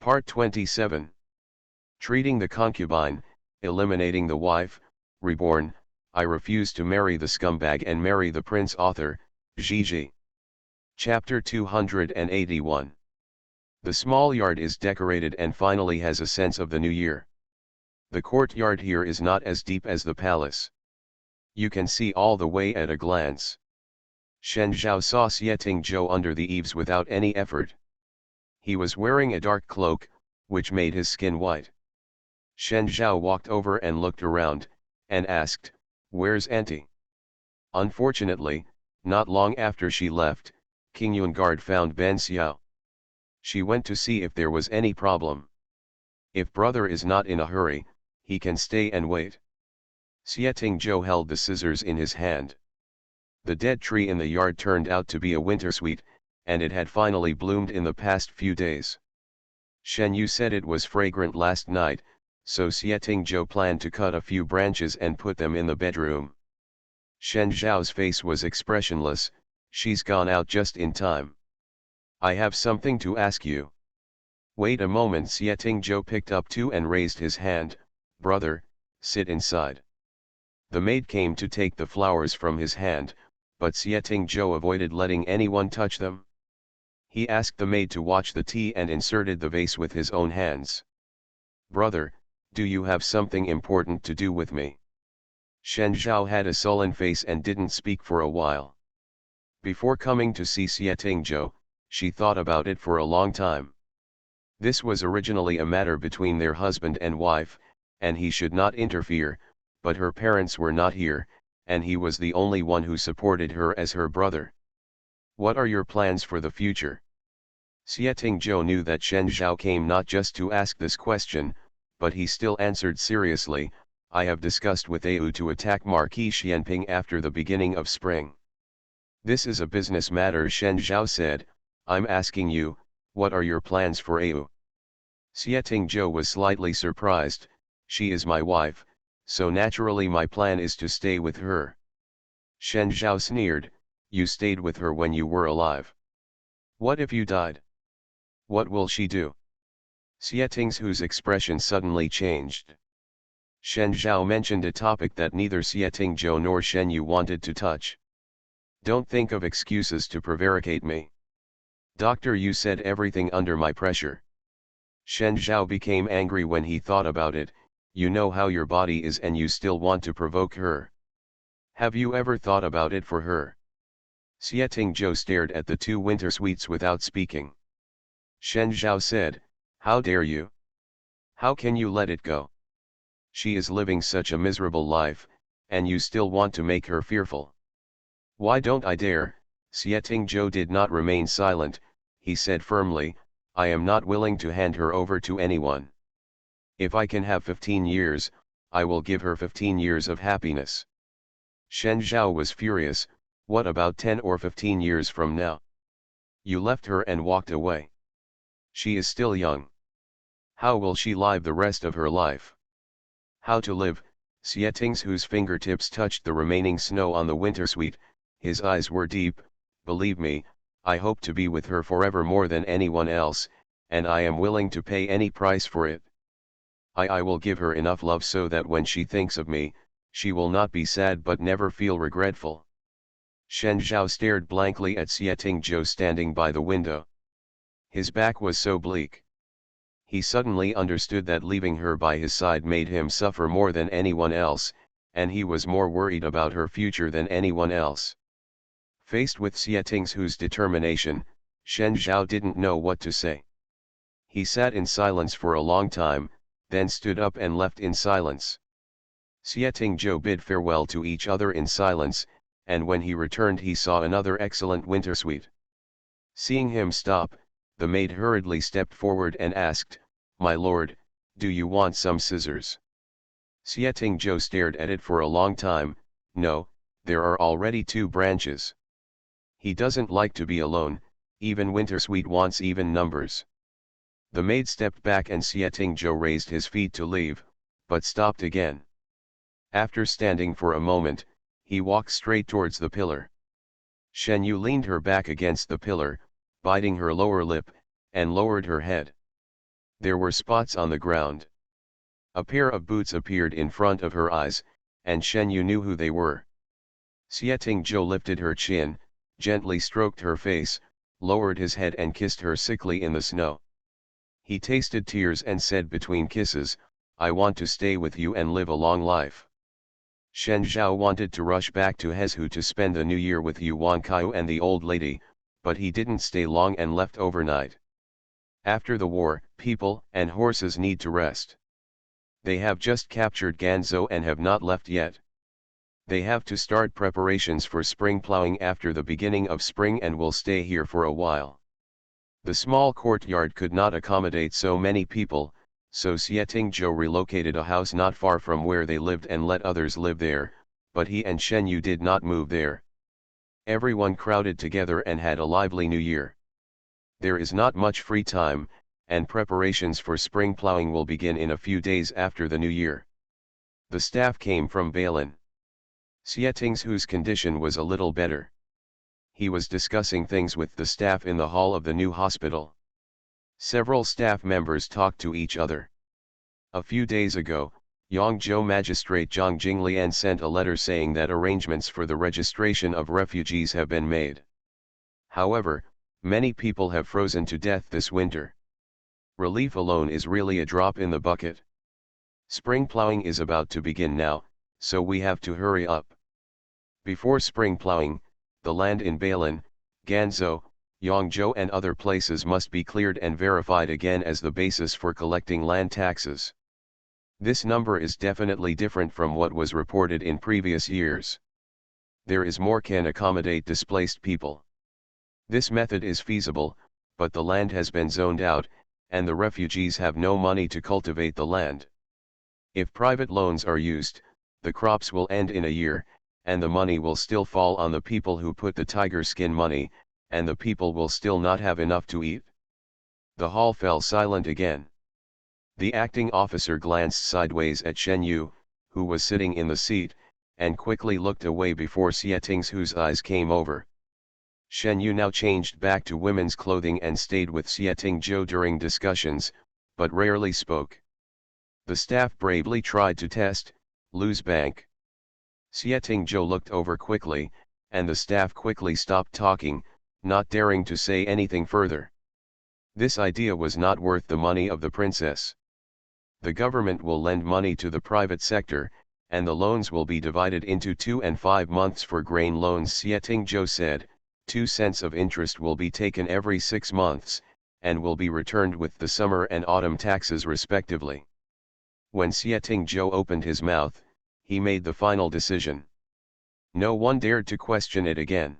Part 27. Treating the concubine, eliminating the wife, reborn. I refuse to marry the scumbag and marry the prince. Author, Gigi. Chapter 281. The small yard is decorated and finally has a sense of the new year. The courtyard here is not as deep as the palace. You can see all the way at a glance. Shen Zhao saw Xieting Zhou under the eaves without any effort. He was wearing a dark cloak, which made his skin white. Shen Zhao walked over and looked around, and asked, "Where's Auntie?" Unfortunately, not long after she left, King Yunguard found Ben Xiao. She went to see if there was any problem. If brother is not in a hurry, he can stay and wait. Xieting Zhou held the scissors in his hand. The dead tree in the yard turned out to be a wintersweet, and it had finally bloomed in the past few days. Shen Yu said it was fragrant last night, so Xieting Zhou planned to cut a few branches and put them in the bedroom. Shen Zhao's face was expressionless. "She's gone out just in time. I have something to ask you." "Wait a moment." Xieting Zhou picked up two and raised his hand. "Brother, sit inside." The maid came to take the flowers from his hand, but Xieting Zhou avoided letting anyone touch them. He asked the maid to watch the tea and inserted the vase with his own hands. "Brother, do you have something important to do with me?" Shen Zhao had a sullen face and didn't speak for a while. Before coming to see Xieting Zhou, she thought about it for a long time. This was originally a matter between their husband and wife, and he should not interfere, but her parents were not here, and he was the only one who supported her as her brother. "What are your plans for the future?" Xieting Zhou knew that Shen Zhao came not just to ask this question, but he still answered seriously, "I have discussed with Au to attack Marquis Xianping after the beginning of spring." "This is a business matter," Shen Zhao said. "I'm asking you, what are your plans for Au?" Xieting Zhou was slightly surprised. "She is my wife, so naturally my plan is to stay with her." Shen Zhao sneered, "You stayed with her when you were alive. What if you died? What will she do?" Xieting Zhou's expression suddenly changed. Shen Zhao mentioned a topic that neither Xieting Zhou nor Shen Yu wanted to touch. "Don't think of excuses to prevaricate me. Doctor, you said everything under my pressure." Shen Zhao became angry when he thought about it. "You know how your body is and you still want to provoke her. Have you ever thought about it for her?" Xieting Zhou stared at the two winter sweets without speaking. Shen Zhao said, "How dare you? How can you let it go? She is living such a miserable life, and you still want to make her fearful." "Why don't I dare?" Xieting Zhou did not remain silent. He said firmly, "I am not willing to hand her over to anyone. If I can have 15 years, I will give her 15 years of happiness." Shen Zhao was furious. "What about 10 or 15 years from now? You left her and walked away. She is still young. How will she live the rest of her life? How to live?" Xieting Zhou's fingertips touched the remaining snow on the wintersweet. His eyes were deep. "Believe me, I hope to be with her forever more than anyone else, and I am willing to pay any price for it. I will give her enough love so that when she thinks of me, she will not be sad but never feel regretful." Shen Zhao stared blankly at Xieting Zhou standing by the window. His back was so bleak. He suddenly understood that leaving her by his side made him suffer more than anyone else, and he was more worried about her future than anyone else. Faced with Xieting Zhou's determination, Shen Zhao didn't know what to say. He sat in silence for a long time, then stood up and left in silence. Xieting Zhou bid farewell to each other in silence, and when he returned he saw another excellent wintersweet. Seeing him stop, the maid hurriedly stepped forward and asked, "My lord, do you want some scissors?" Xieting Zhou stared at it for a long time. "No, there are already 2 branches. He doesn't like to be alone, even wintersweet wants even numbers." The maid stepped back and Xieting Zhou raised his feet to leave, but stopped again. After standing for a moment, he walked straight towards the pillar. Shen Yu leaned her back against the pillar, biting her lower lip, and lowered her head. There were spots on the ground. A pair of boots appeared in front of her eyes, and Shen Yu knew who they were. Xie Zhou lifted her chin, gently stroked her face, lowered his head and kissed her sickly in the snow. He tasted tears and said between kisses, "I want to stay with you and live a long life." Shen Zhao wanted to rush back to Hezhu to spend the new year with Yuan Kaiu and the old lady, but he didn't stay long and left overnight. After the war, people and horses need to rest. They have just captured Ganzhou and have not left yet. They have to start preparations for spring plowing after the beginning of spring and will stay here for a while. The small courtyard could not accommodate so many people, so Xie Zhou relocated a house not far from where they lived and let others live there, but he and Shen Yu did not move there. Everyone crowded together and had a lively new year. There is not much free time, and preparations for spring plowing will begin in a few days after the new year. The staff came from Balin. Xie Ting's condition was a little better. He was discussing things with the staff in the hall of the new hospital. Several staff members talked to each other. A few days ago, Yangzhou Magistrate Zhang Jinglian sent a letter saying that arrangements for the registration of refugees have been made. However, many people have frozen to death this winter. Relief alone is really a drop in the bucket. Spring plowing is about to begin now, so we have to hurry up. Before spring plowing, the land in Balin, Ganzhou, Yangzhou and other places must be cleared and verified again as the basis for collecting land taxes. This number is definitely different from what was reported in previous years. There is more can accommodate displaced people. This method is feasible, but the land has been zoned out, and the refugees have no money to cultivate the land. If private loans are used, the crops will end in a year, and the money will still fall on the people who put the tiger skin money, and the people will still not have enough to eat. The hall fell silent again. The acting officer glanced sideways at Shen Yu, who was sitting in the seat, and quickly looked away before Xie Ting's eyes came over. Shen Yu now changed back to women's clothing and stayed with Xie Zhou during discussions, but rarely spoke. The staff bravely tried to test, lose bank. Xie Zhou looked over quickly, and the staff quickly stopped talking, not daring to say anything further. This idea was not worth the money of the princess. The government will lend money to the private sector, and the loans will be divided into 2 and 5 months for grain loans. Xie Zhou said, 2 cents of interest will be taken every 6 months, and will be returned with the summer and autumn taxes respectively. When Xie Zhou opened his mouth, he made the final decision. No one dared to question it again.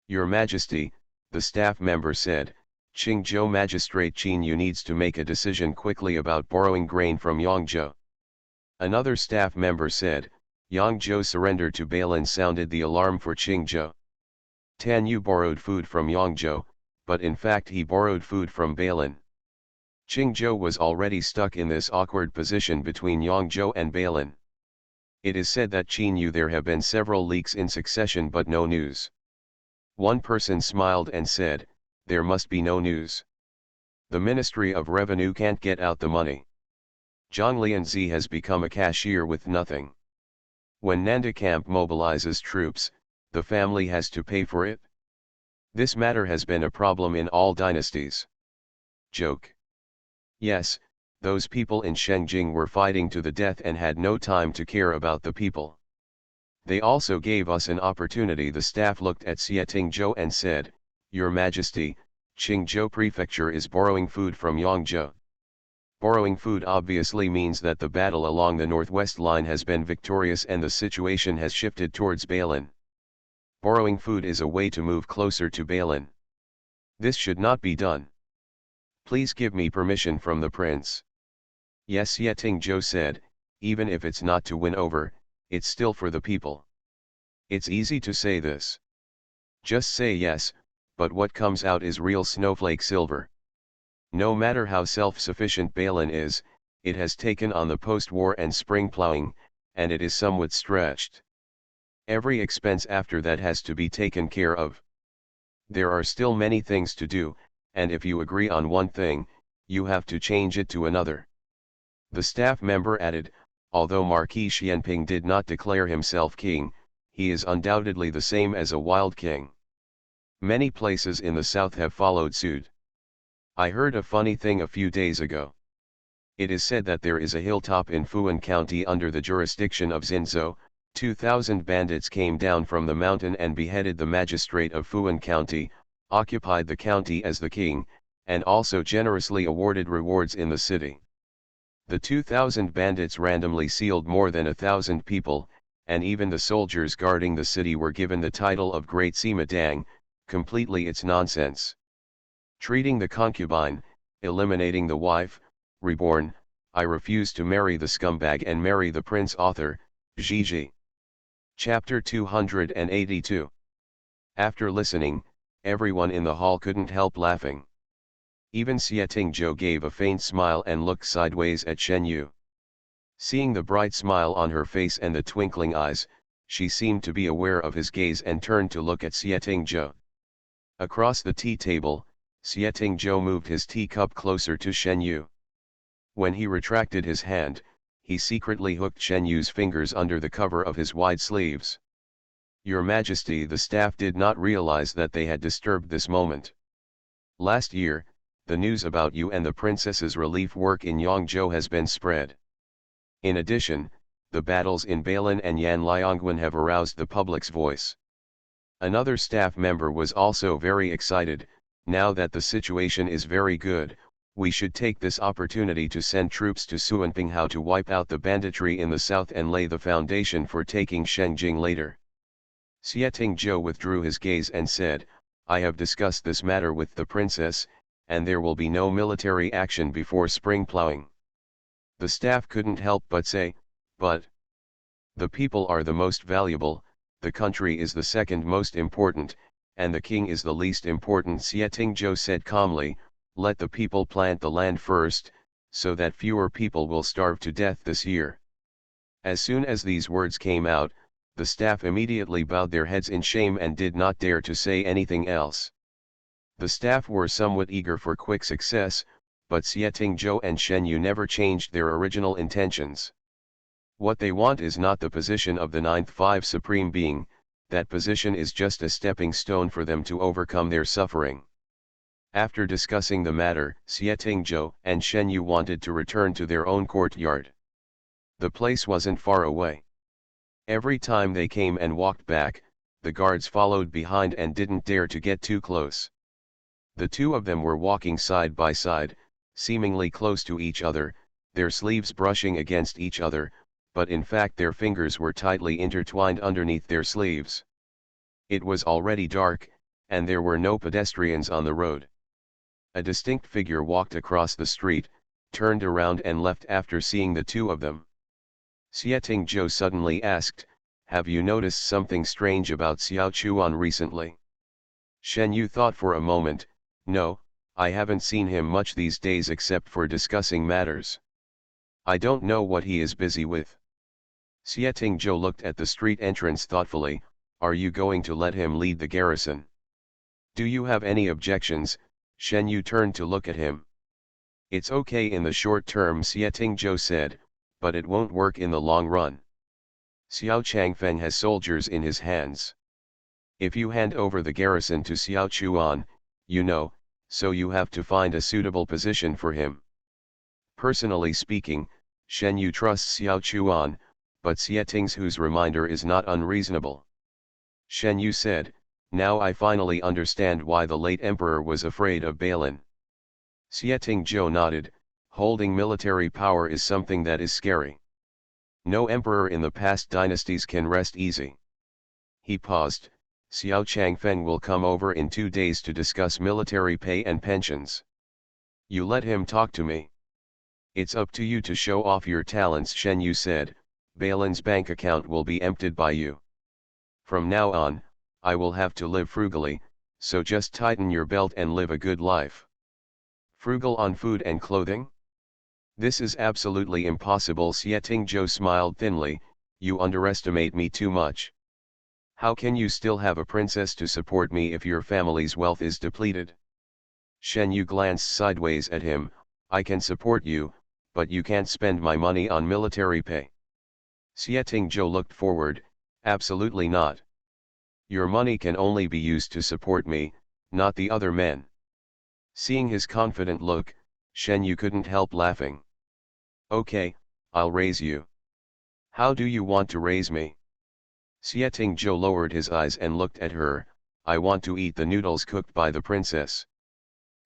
Your Majesty, the staff member said, Qingzhou Magistrate Qin Yu needs to make a decision quickly about borrowing grain from Yangzhou. Another staff member said, Yangzhou surrender to Balin sounded the alarm for Qingzhou. Tan Yu borrowed food from Yangzhou, but in fact he borrowed food from Balin. Qingzhou was already stuck in this awkward position between Yangzhou and Balin. It is said that Qin Yu there have been several leaks in succession but no news. One person smiled and said, there must be no news. The Ministry of Revenue can't get out the money. Zhang Lianzi has become a cashier with nothing. When Nanda camp mobilizes troops, the family has to pay for it. This matter has been a problem in all dynasties. Joke. Yes, those people in Shengjing were fighting to the death and had no time to care about the people. They also gave us an opportunity. The staff looked at Xie Tingzhou and said, Your Majesty, Qingzhou Prefecture is borrowing food from Yangzhou. Borrowing food obviously means that the battle along the northwest line has been victorious and the situation has shifted towards Balin. Borrowing food is a way to move closer to Balin. This should not be done. Please give me permission from the prince. Yes, Xie Tingzhou said, even if it's not to win over, it's still for the people. It's easy to say this. Just say yes, but what comes out is real snowflake silver. No matter how self-sufficient Balin is, it has taken on the post-war and spring plowing, and it is somewhat stretched. Every expense after that has to be taken care of. There are still many things to do, and if you agree on one thing, you have to change it to another. The staff member added, although Marquis Xianping did not declare himself king, he is undoubtedly the same as a wild king. Many places in the south have followed suit. I heard a funny thing a few days ago. It is said that there is a hilltop in Fuan County under the jurisdiction of Xinzhou. 2,000 bandits came down from the mountain and beheaded the magistrate of Fuan County, occupied the county as the king, and also generously awarded rewards in the city. The 2,000 bandits randomly sealed more than 1,000 people, and even the soldiers guarding the city were given the title of Great Sima Dang. Completely it's nonsense. Treating the concubine, eliminating the wife, reborn, I refuse to marry the scumbag and marry the prince. Author, Gigi. Chapter 282. After listening, everyone in the hall couldn't help laughing. Even Xieting Zhou gave a faint smile and looked sideways at Shen Yu. Seeing the bright smile on her face and the twinkling eyes, she seemed to be aware of his gaze and turned to look at Xieting Zhou. Across the tea table, Xieting Zhou moved his teacup closer to Shen Yu. When he retracted his hand, he secretly hooked Shen Yu's fingers under the cover of his wide sleeves. Your Majesty, the staff did not realize that they had disturbed this moment. Last year, the news about you and the princess's relief work in Yangzhou has been spread. In addition, the battles in Bailin and Yanliangwen have aroused the public's voice. Another staff member was also very excited. Now that the situation is very good, we should take this opportunity to send troops to Suanpinghao to wipe out the banditry in the south and lay the foundation for taking Shengjing later. Xieting Zhou withdrew his gaze and said, I have discussed this matter with the princess, and there will be no military action before spring plowing. The staff couldn't help but say, but the people are the most valuable, the country is the second most important, and the king is the least important. Xieting Zhou said calmly, let the people plant the land first, so that fewer people will starve to death this year. As soon as these words came out, the staff immediately bowed their heads in shame and did not dare to say anything else. The staff were somewhat eager for quick success, but Xieting Zhou and Shen Yu never changed their original intentions. What they want is not the position of the ninth five supreme being, that position is just a stepping stone for them to overcome their suffering. After discussing the matter, Xieting Zhou and Shen Yu wanted to return to their own courtyard. The place wasn't far away. Every time they came and walked back, the guards followed behind and didn't dare to get too close. The two of them were walking side by side, seemingly close to each other, their sleeves brushing against each other, but in fact their fingers were tightly intertwined underneath their sleeves. It was already dark, and there were no pedestrians on the road. A distinct figure walked across the street, turned around and left after seeing the two of them. Xieting Zhou suddenly asked, have you noticed something strange about Xiao Chuan recently? Shen Yu thought for a moment, no, I haven't seen him much these days except for discussing matters. I don't know what he is busy with. Xieting Zhou looked at the street entrance thoughtfully, are you going to let him lead the garrison? Do you have any objections? Shen Yu turned to look at him. It's okay in the short term, Xieting Zhou said, but it won't work in the long run. Xiao Changfeng has soldiers in his hands. If you hand over the garrison to Xiao Chuan, you know, so you have to find a suitable position for him. Personally speaking, Shen Yu trusts Xiao Chuan, but Xieting Zhou's reminder is not unreasonable. Shen Yu said, now I finally understand why the late emperor was afraid of Bailin. Xieting Zhou nodded, holding military power is something that is scary. No emperor in the past dynasties can rest easy. He paused, Xiao Changfeng will come over in 2 days to discuss military pay and pensions. You let him talk to me. It's up to you to show off your talents, Shen Yu said, Balin's bank account will be emptied by you. From now on, I will have to live frugally, so just tighten your belt and live a good life. Frugal on food and clothing? This is absolutely impossible. Xieting Zhou smiled thinly, you underestimate me too much. How can you still have a princess to support me if your family's wealth is depleted? Shen Yu glanced sideways at him, I can support you, but you can't spend my money on military pay. Xie looked forward, absolutely not. Your money can only be used to support me, not the other men. Seeing his confident look, Shen Yu couldn't help laughing. Okay, I'll raise you. How do you want to raise me? Xie lowered his eyes and looked at her. I want to eat the noodles cooked by the princess.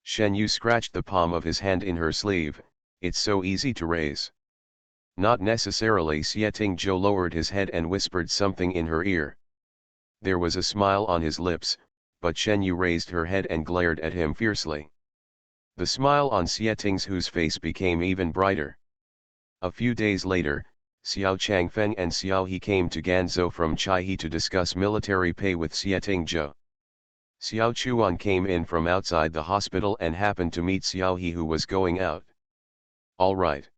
Shen Yu scratched the palm of his hand in her sleeve. It's so easy to raise. Not necessarily. Xie lowered his head and whispered something in her ear. There was a smile on his lips, but Shen Yu raised her head and glared at him fiercely. The smile on Xie whose face became even brighter. A few days later, Xiao Changfeng and Xiao He came to Ganzhou from Chaihe to discuss military pay with Xie Tingzhou. Xiao Chuan came in from outside the hospital and happened to meet Xiao He, who was going out. All right.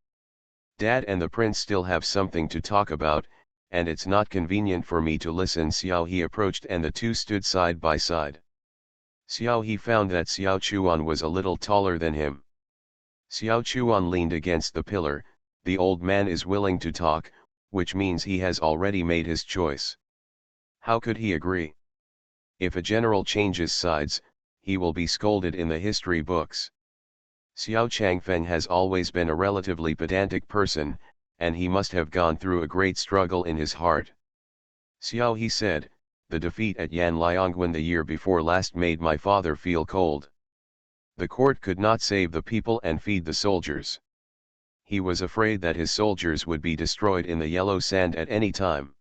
Dad and the prince still have something to talk about, and it's not convenient for me to listen. Xiao He approached and the two stood side by side. Xiao He found that Xiao Chuan was a little taller than him. Xiao Chuan leaned against the pillar. The old man is willing to talk, which means he has already made his choice. How could he agree? If a general changes sides, he will be scolded in the history books. Xiao Changfeng has always been a relatively pedantic person, and he must have gone through a great struggle in his heart. Xiao He said, the defeat at Yanliangwen the year before last made my father feel cold. The court could not save the people and feed the soldiers. He was afraid that his soldiers would be destroyed in the yellow sand at any time.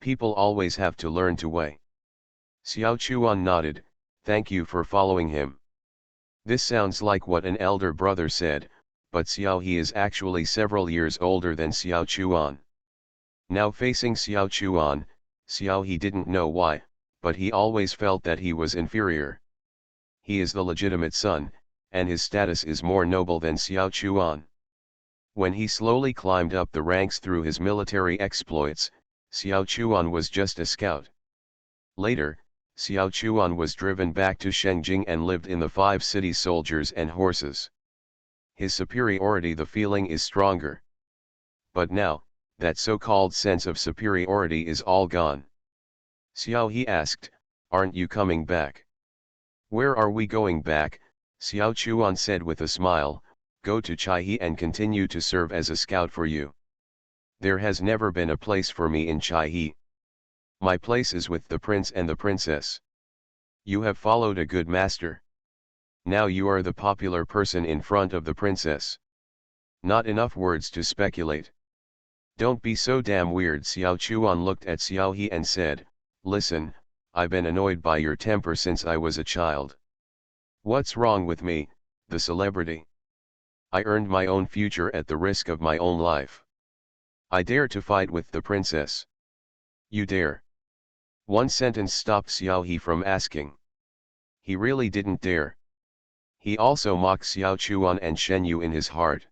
People always have to learn to weigh. Xiao Chuan nodded, thank you for following him. This sounds like what an elder brother said, but Xiao He is actually several years older than Xiao Chuan. Now facing Xiao Chuan, Xiao He didn't know why, but he always felt that he was inferior. He is the legitimate son, and his status is more noble than Xiao Chuan. When he slowly climbed up the ranks through his military exploits, Xiao Chuan was just a scout. Later, Xiao Chuan was driven back to Shengjing and lived in the 5 cities' soldiers and horses. His superiority, the feeling is stronger. But now, that so-called sense of superiority is all gone. Xiao He asked, aren't you coming back? Where are we going back? Xiao Chuan said with a smile, go to Chaihe and continue to serve as a scout for you. There has never been a place for me in Chaihe. My place is with the prince and the princess. You have followed a good master. Now you are the popular person in front of the princess. Not enough words to speculate. Don't be so damn weird. Xiao Chuan looked at Xiao He and said, listen, I've been annoyed by your temper since I was a child. What's wrong with me, the celebrity? I earned my own future at the risk of my own life. I dare to fight with the princess. You dare? One sentence stopped Xiao He from asking. He really didn't dare. He also mocked Xiao Chuan and Shen Yu in his heart.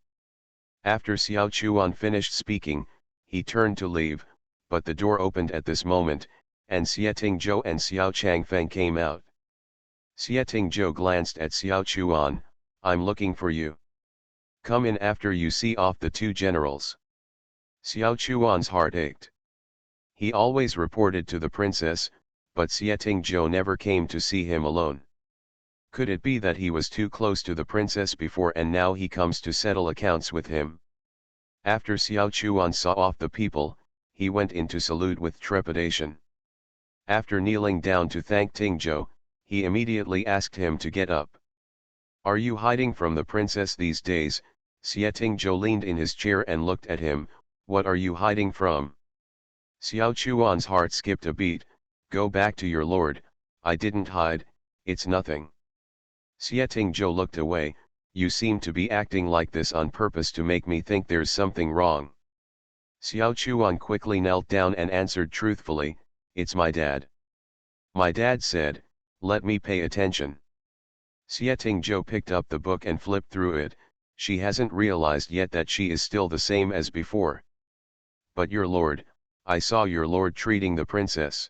After Xiao Chuan finished speaking, he turned to leave, but the door opened at this moment, and Xie Tingzhou and Xiao Changfeng came out. Xie Tingzhou glanced at Xiao Chuan, I'm looking for you. Come in after you see off the 2 generals. Xiao Chuan's heart ached. He always reported to the princess, but Xie Tingzhou never came to see him alone. Could it be that he was too close to the princess before and now he comes to settle accounts with him? After Xiao Chuan saw off the people, he went in to salute with trepidation. After kneeling down to thank Tingzhou, he immediately asked him to get up. Are you hiding from the princess these days? Xie Tingzhou leaned in his chair and looked at him, what are you hiding from? Xiao Chuan's heart skipped a beat, go back to your lord, I didn't hide, it's nothing. Xie Tingzhou looked away, you seem to be acting like this on purpose to make me think there's something wrong. Xiao Chuan quickly knelt down and answered truthfully, it's my dad. My dad said, let me pay attention. Xie Tingzhou picked up the book and flipped through it, she hasn't realized yet that she is still the same as before. But your lord, I saw your lord treating the princess.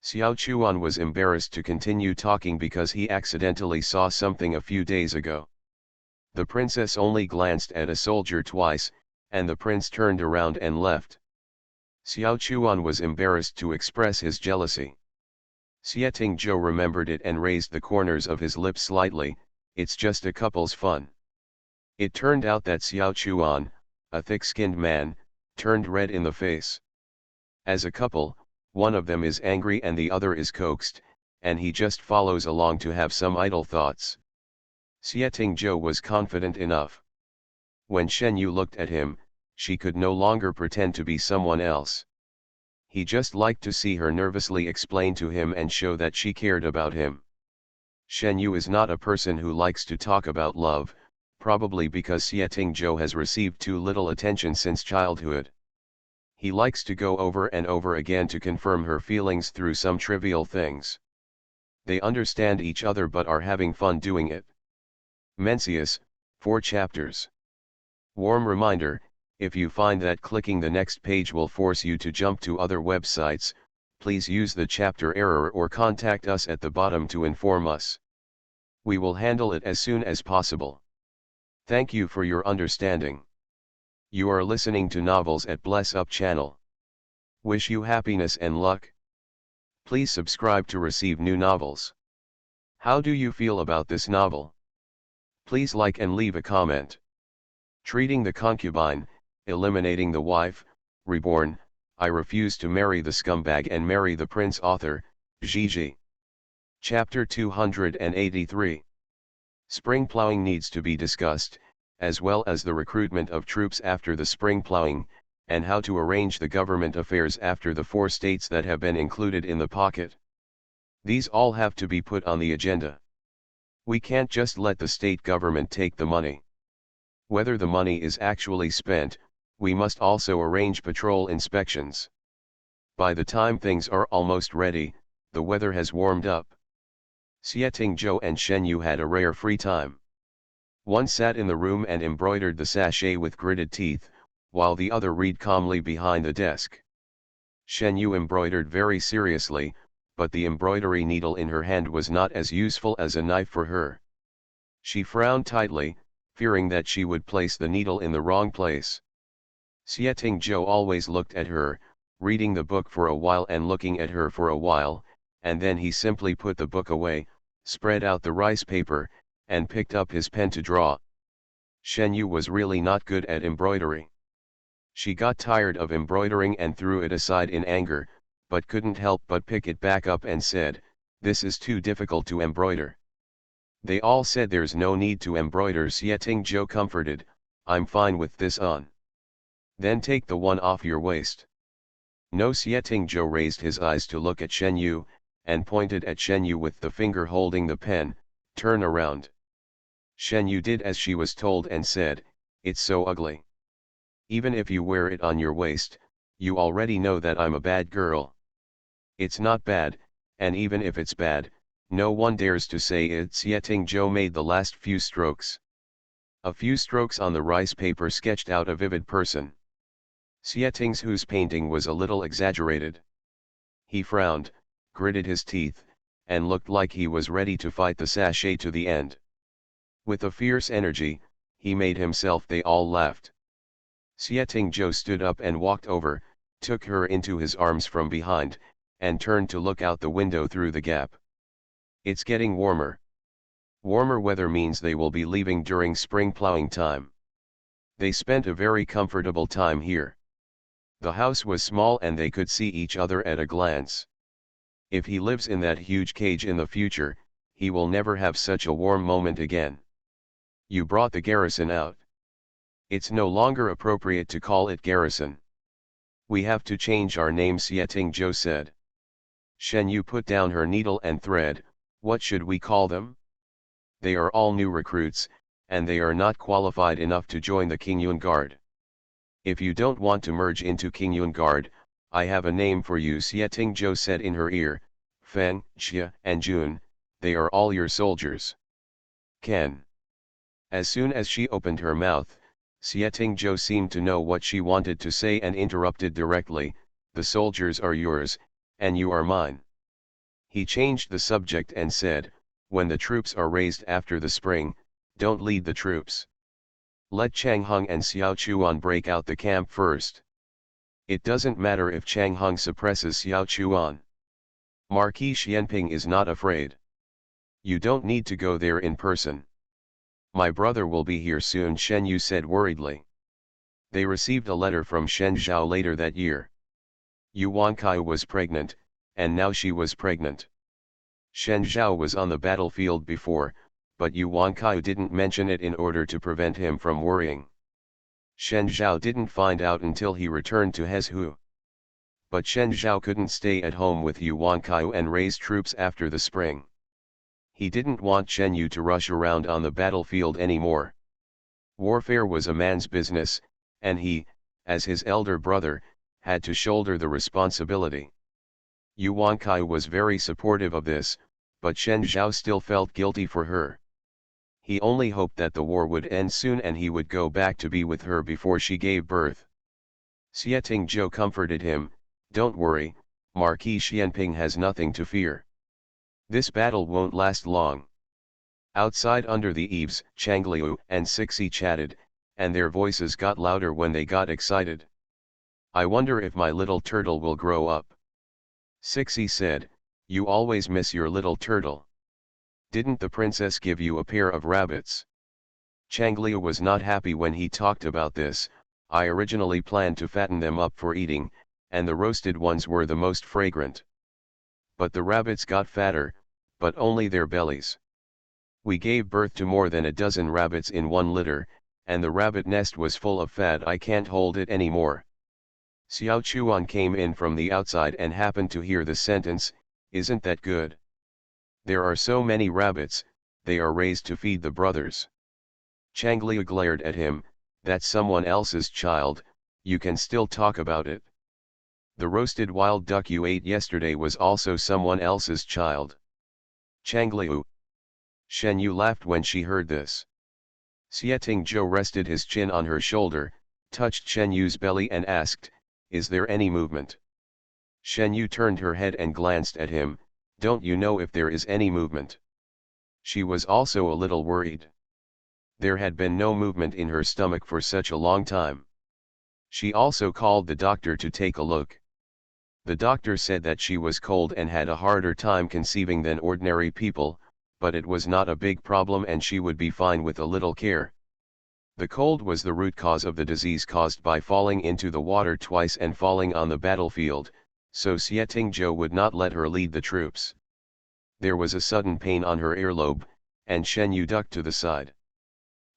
Xiao Chuan was embarrassed to continue talking because he accidentally saw something a few days ago. The princess only glanced at a soldier twice, and the prince turned around and left. Xiao Chuan was embarrassed to express his jealousy. Xie Zhou remembered it and raised the corners of his lips slightly. It's just a couple's fun. It turned out that Xiao Chuan, a thick-skinned man, turned red in the face. As a couple, one of them is angry and the other is coaxed, and he just follows along to have some idle thoughts. Xie Zhou was confident enough. When Shen Yu looked at him, she could no longer pretend to be someone else. He just liked to see her nervously explain to him and show that she cared about him. Shen Yu is not a person who likes to talk about love, probably because Xie Zhou has received too little attention since childhood. He likes to go over and over again to confirm her feelings through some trivial things. They understand each other but are having fun doing it. Mencius, 4 chapters. Warm reminder, if you find that clicking the next page will force you to jump to other websites, please use the chapter error or contact us at the bottom to inform us. We will handle it as soon as possible. Thank you for your understanding. You are listening to Novels at Bless Up channel. Wish you happiness and luck. Please subscribe to receive new novels. How do you feel about this novel? Please like and leave a comment. Treating the Concubine, Eliminating the Wife, Reborn, I Refuse to Marry the Scumbag and Marry the Prince. Author, Gigi. Chapter 283. Spring plowing needs to be discussed, as well as the recruitment of troops after the spring plowing, and how to arrange the government affairs after the 4 states that have been included in the pocket. These all have to be put on the agenda. We can't just let the state government take the money. Whether the money is actually spent, we must also arrange patrol inspections. By the time things are almost ready, the weather has warmed up. Xie Zhou and Shen Yu had a rare free time. One sat in the room and embroidered the sachet with gritted teeth, while the other read calmly behind the desk. Shen Yu embroidered very seriously, but the embroidery needle in her hand was not as useful as a knife for her. She frowned tightly, fearing that she would place the needle in the wrong place. Xie Zhou always looked at her, reading the book for a while and looking at her for a while, and then he simply put the book away, spread out the rice paper, and picked up his pen to draw. Shen Yu was really not good at embroidery. She got tired of embroidering and threw it aside in anger, but couldn't help but pick it back up and said, "This is too difficult to embroider." They all said there's no need to embroider. Xie Zhou comforted, "I'm fine with this on." "Then take the one off your waist." No. Xie Zhou raised his eyes to look at Shen Yu, and pointed at Shen Yu with the finger holding the pen, "Turn around." Shen Yu did as she was told and said, "It's so ugly. Even if you wear it on your waist, you already know that I'm a bad girl." "It's not bad, and even if it's bad, no one dares to say it." Xie Zhou made the last few strokes. A few strokes on the rice paper sketched out a vivid person. Xie Zhou's painting was a little exaggerated. He frowned, gritted his teeth, and looked like he was ready to fight the sachet to the end. With a fierce energy, he made himself. They all laughed. Xie Zhou stood up and walked over, took her into his arms from behind, and turned to look out the window through the gap. "It's getting warmer. Warmer weather means they will be leaving during spring plowing time." They spent a very comfortable time here. The house was small and they could see each other at a glance. If he lives in that huge cage in the future, he will never have such a warm moment again. "You brought the garrison out." "It's no longer appropriate to call it garrison. We have to change our name," Xie Zhou said. Shen Yu put down her needle and thread. "What should we call them? They are all new recruits, and they are not qualified enough to join the Qingyun Guard. If you don't want to merge into Qingyun Guard, I have a name for you," Xie Zhou said in her ear. "Feng, Xie, and Jun, they are all your soldiers." "Ken." As soon as she opened her mouth, Xie Zhou seemed to know what she wanted to say and interrupted directly, "The soldiers are yours, and you are mine." He changed the subject and said, "When the troops are raised after the spring, don't lead the troops. Let Chang Hung and Xiao Chuan break out the camp first. It doesn't matter if Chang Hung suppresses Xiao Chuan. Marquis Xianping is not afraid. You don't need to go there in person. My brother will be here soon, Shen Yu said worriedly. They received a letter from Shen Zhao later that year. Yuan Kai was pregnant, and now she was pregnant. Shen Zhao was on the battlefield before, but Yuan Kai didn't mention it in order to prevent him from worrying. Shen Zhao didn't find out until he returned to Hezhu. But Shen Zhao couldn't stay at home with Yuan Kai and raise troops after the spring. He didn't want Shen Yu to rush around on the battlefield anymore. Warfare was a man's business, and he, as his elder brother, had to shoulder the responsibility. Yuan Kai was very supportive of this, but Shen Zhao still felt guilty for her. He only hoped that the war would end soon and he would go back to be with her before she gave birth. Xie Tingzhou comforted him, "Don't worry, Marquis Xianping has nothing to fear. This battle won't last long." Outside under the eaves, Changliu and Sixi chatted, and their voices got louder when they got excited. "I wonder if my little turtle will grow up." Sixi said, "You always miss your little turtle. Didn't the princess give you a pair of rabbits?" Changliu was not happy when he talked about this. "I originally planned to fatten them up for eating, and the roasted ones were the most fragrant. But the rabbits got fatter, but only their bellies. We gave birth to more than a dozen rabbits in one litter, and the rabbit nest was full of fat. I can't hold it anymore." Xiao Chuan came in from the outside and happened to hear the sentence, "Isn't that good? There are so many rabbits, they are raised to feed the brothers." Changliu glared at him, "That's someone else's child, you can still talk about it. The roasted wild duck you ate yesterday was also someone else's child." Changliu. Shen Yu laughed when she heard this. Xie Tingzhou rested his chin on her shoulder, touched Shen Yu's belly and asked, "Is there any movement?" Shen Yu turned her head and glanced at him, "Don't you know if there is any movement?" She was also a little worried. There had been no movement in her stomach for such a long time. She also called the doctor to take a look. The doctor said that she was cold and had a harder time conceiving than ordinary people, but it was not a big problem and she would be fine with a little care. The cold was the root cause of the disease caused by falling into the water twice and falling on the battlefield, so Xie Tingzhou would not let her lead the troops. There was a sudden pain on her earlobe, and Shen Yu ducked to the side.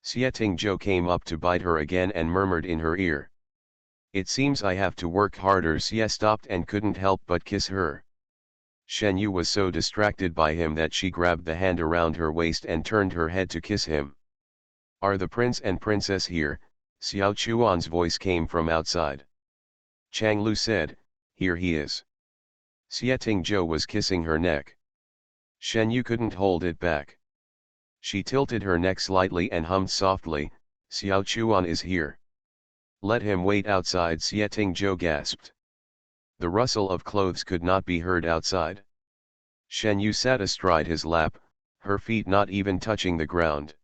Xie Tingzhou came up to bite her again and murmured in her ear. "It seems I have to work harder." Xie stopped and couldn't help but kiss her. Shen Yu was so distracted by him that she grabbed the hand around her waist and turned her head to kiss him. "Are the prince and princess here?" Xiao Chuan's voice came from outside. Chang Lu said, "Here he is." Xie Tingzhou was kissing her neck. Shen Yu couldn't hold it back. She tilted her neck slightly and hummed softly, "Xiao Chuan is here. Let him wait outside." Xie Tingzhou gasped. The rustle of clothes could not be heard outside. Shen Yu sat astride his lap, her feet not even touching the ground.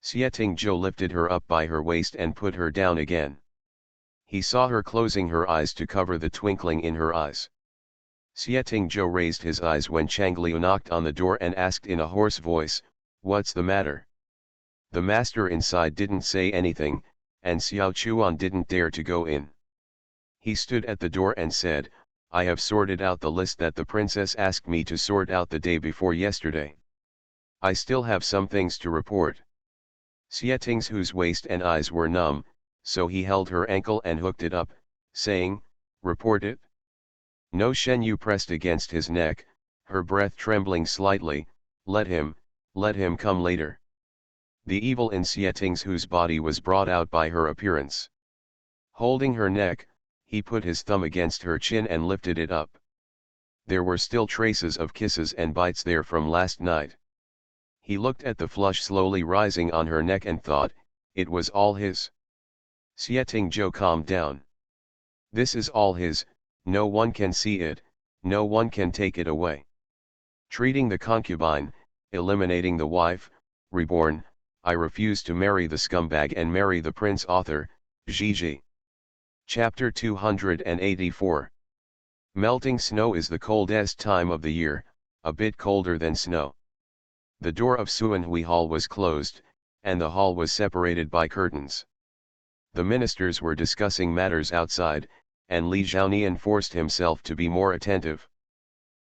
Xie Tingzhou lifted her up by her waist and put her down again. He saw her closing her eyes to cover the twinkling in her eyes. Xie Tingzhou raised his eyes when Changliu knocked on the door and asked in a hoarse voice, "What's the matter?" The master inside didn't say anything, and Xiao Chuan didn't dare to go in. He stood at the door and said, "I have sorted out the list that the princess asked me to sort out the day before yesterday. I still have some things to report." Xie Tingzhou's waist and eyes were numb, so he held her ankle and hooked it up, saying, "Report it?" No. Shen Yu pressed against his neck, her breath trembling slightly, let him come later." The evil in Xie Tingzhou's body was brought out by her appearance. Holding her neck, he put his thumb against her chin and lifted it up. There were still traces of kisses and bites there from last night. He looked at the flush slowly rising on her neck and thought, it was all his. Xie Tingzhou calmed down. "This is all his, no one can see it, no one can take it away." Treating the concubine, eliminating the wife, Reborn, I refuse to marry the scumbag and marry the prince author, Gigi. Chapter 284. Melting snow is the coldest time of the year, a bit colder than snow. The door of Suanhui Hall was closed, and the hall was separated by curtains. The ministers were discussing matters outside, and Li Zhaonian forced himself to be more attentive.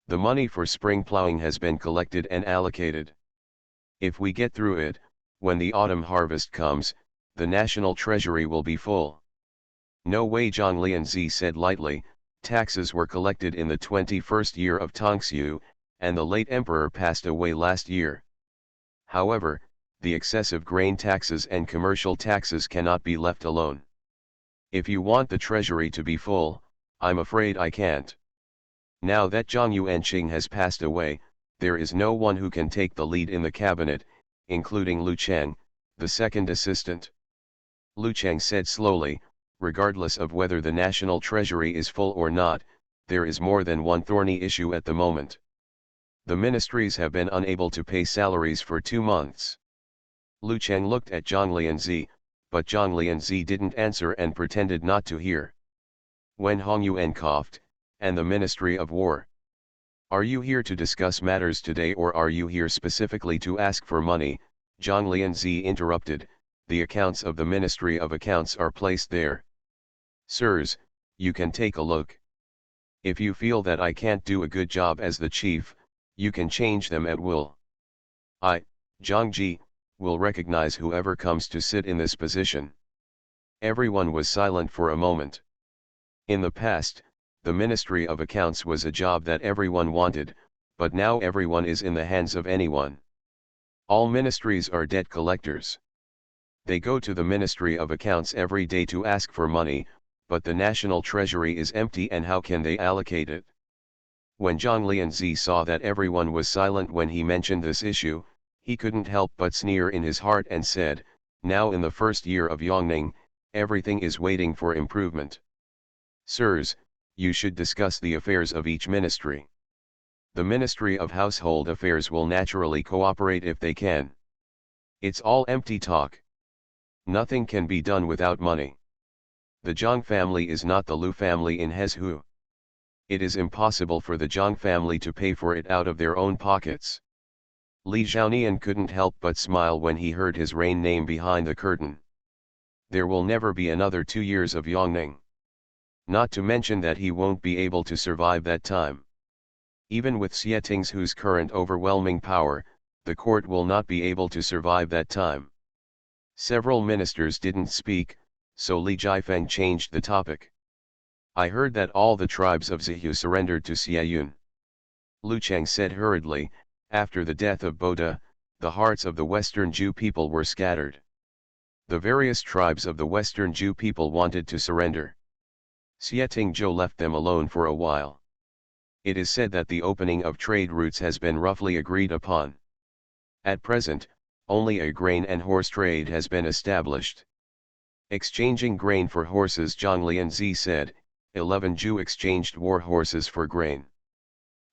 The money for spring plowing has been collected and allocated. If we get through it, when the autumn harvest comes, the national treasury will be full. No way, Zhang Lianzi said lightly. Taxes were collected in the 21st year of Tongxue, and the late emperor passed away last year. However, the excessive grain taxes and commercial taxes cannot be left alone. If you want the treasury to be full, I'm afraid I can't. Now that Zhang Yuanqing has passed away, there is no one who can take the lead in the cabinet, including Lu Cheng, the second assistant. Lu Cheng said slowly, regardless of whether the national treasury is full or not, there is more than one thorny issue at the moment. The ministries have been unable to pay salaries for 2 months. Lu Cheng looked at Zhang Lianzi, but Zhang Lianzi didn't answer and pretended not to hear. Wen Hongyuan coughed, and the Ministry of War. Are you here to discuss matters today, or are you here specifically to ask for money? Zhang Lianzi interrupted. The accounts of the Ministry of Accounts are placed there. Sirs, you can take a look. If you feel that I can't do a good job as the chief, you can change them at will. I, Zhang Ji, will recognize whoever comes to sit in this position. Everyone was silent for a moment. In the past, the Ministry of Accounts was a job that everyone wanted, but now everyone is in the hands of anyone. All ministries are debt collectors. They go to the Ministry of Accounts every day to ask for money, but the national treasury is empty, and how can they allocate it? When Zhang Lianzi saw that everyone was silent when he mentioned this issue, he couldn't help but sneer in his heart and said, now in the first year of Yongning, everything is waiting for improvement. Sirs, you should discuss the affairs of each ministry. The Ministry of Household Affairs will naturally cooperate if they can. It's all empty talk. Nothing can be done without money. The Zhang family is not the Lu family in Hezhu. It is impossible for the Zhang family to pay for it out of their own pockets. Li Zhaonian couldn't help but smile when he heard his reign name behind the curtain. There will never be another 2 years of Yongning. Not to mention that he won't be able to survive that time. Even with Xie Ting's current overwhelming power, the court will not be able to survive that time. Several ministers didn't speak, so Li Jifeng changed the topic. I heard that all the tribes of Zihu surrendered to Xieyun. Lu Cheng said hurriedly. After the death of Boda, the hearts of the Western Jew people were scattered. The various tribes of the Western Jew people wanted to surrender. Xie Tingzhou left them alone for a while. It is said that the opening of trade routes has been roughly agreed upon. At present, only a grain and horse trade has been established. Exchanging grain for horses, Zhang Lianzi said. 11 Jew exchanged war horses for grain.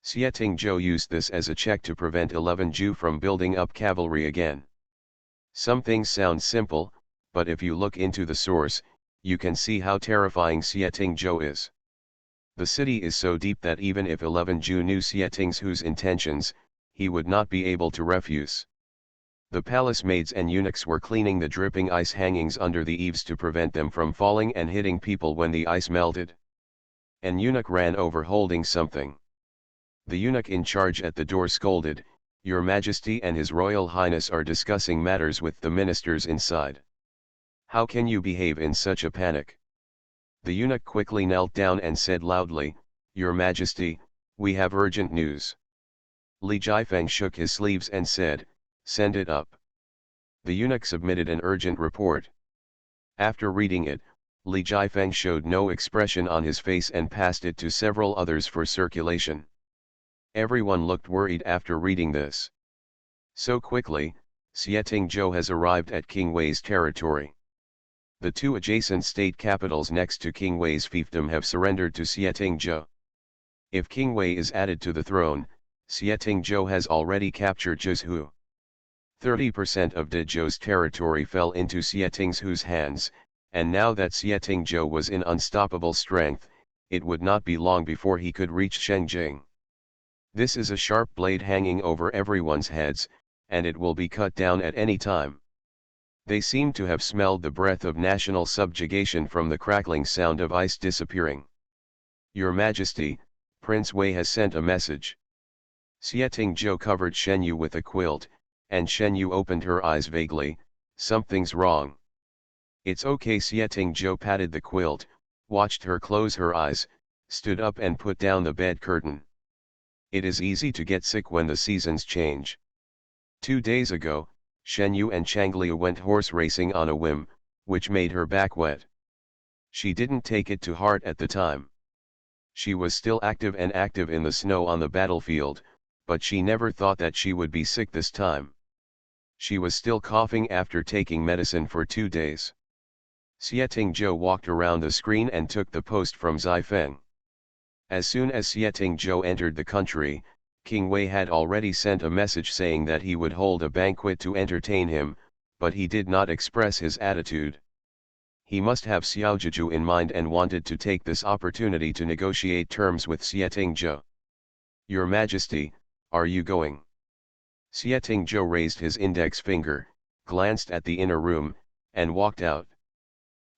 Xie Tingzhou used this as a check to prevent 11 Jew from building up cavalry again. Some things sound simple, but if you look into the source, you can see how terrifying Xie Tingzhou is. The city is so deep that even if 11 Jew knew Xie Tingzhou's intentions, he would not be able to refuse. The palace maids and eunuchs were cleaning the dripping ice hangings under the eaves to prevent them from falling and hitting people when the ice melted. An eunuch ran over holding something. The eunuch in charge at the door scolded, "Your Majesty and His Royal Highness are discussing matters with the ministers inside. How can you behave in such a panic?" The eunuch quickly knelt down and said loudly, "Your Majesty, we have urgent news." Li Jifeng shook his sleeves and said, "Send it up." The eunuch submitted an urgent report. After reading it, Li Jifeng showed no expression on his face and passed it to several others for circulation. Everyone looked worried after reading this. So quickly, Xie Tingzhou has arrived at King Wei's territory. The 2 adjacent state capitals next to King Wei's fiefdom have surrendered to Xie Tingzhou. If King Wei is added to the throne, Xie Tingzhou has already captured Zhuzhou. 30% of Dezhou's territory fell into Xie Tingzhu's hands, and now that Xie Tingzhou was in unstoppable strength, it would not be long before he could reach Shengjing. This is a sharp blade hanging over everyone's heads, and it will be cut down at any time. They seem to have smelled the breath of national subjugation from the crackling sound of ice disappearing. Your Majesty, Prince Wei has sent a message. Xie Tingzhou covered Shenyu with a quilt, and Shenyu opened her eyes vaguely. Something's wrong. It's okay. Xie Tingzhou patted the quilt, watched her close her eyes, stood up and put down the bed curtain. It is easy to get sick when the seasons change. 2 days ago, Shenyu and Changliu went horse racing on a whim, which made her back wet. She didn't take it to heart at the time. She was still active in the snow on the battlefield, but she never thought that she would be sick this time. She was still coughing after taking medicine for 2 days. Xie Tingzhou walked around the screen and took the post from Zifeng. As soon as Xie Tingzhou entered the country, King Wei had already sent a message saying that he would hold a banquet to entertain him, but he did not express his attitude. He must have Xiaojiju in mind and wanted to take this opportunity to negotiate terms with Xie Tingzhou. Your Majesty, are you going? Xie Tingzhou raised his index finger, glanced at the inner room, and walked out.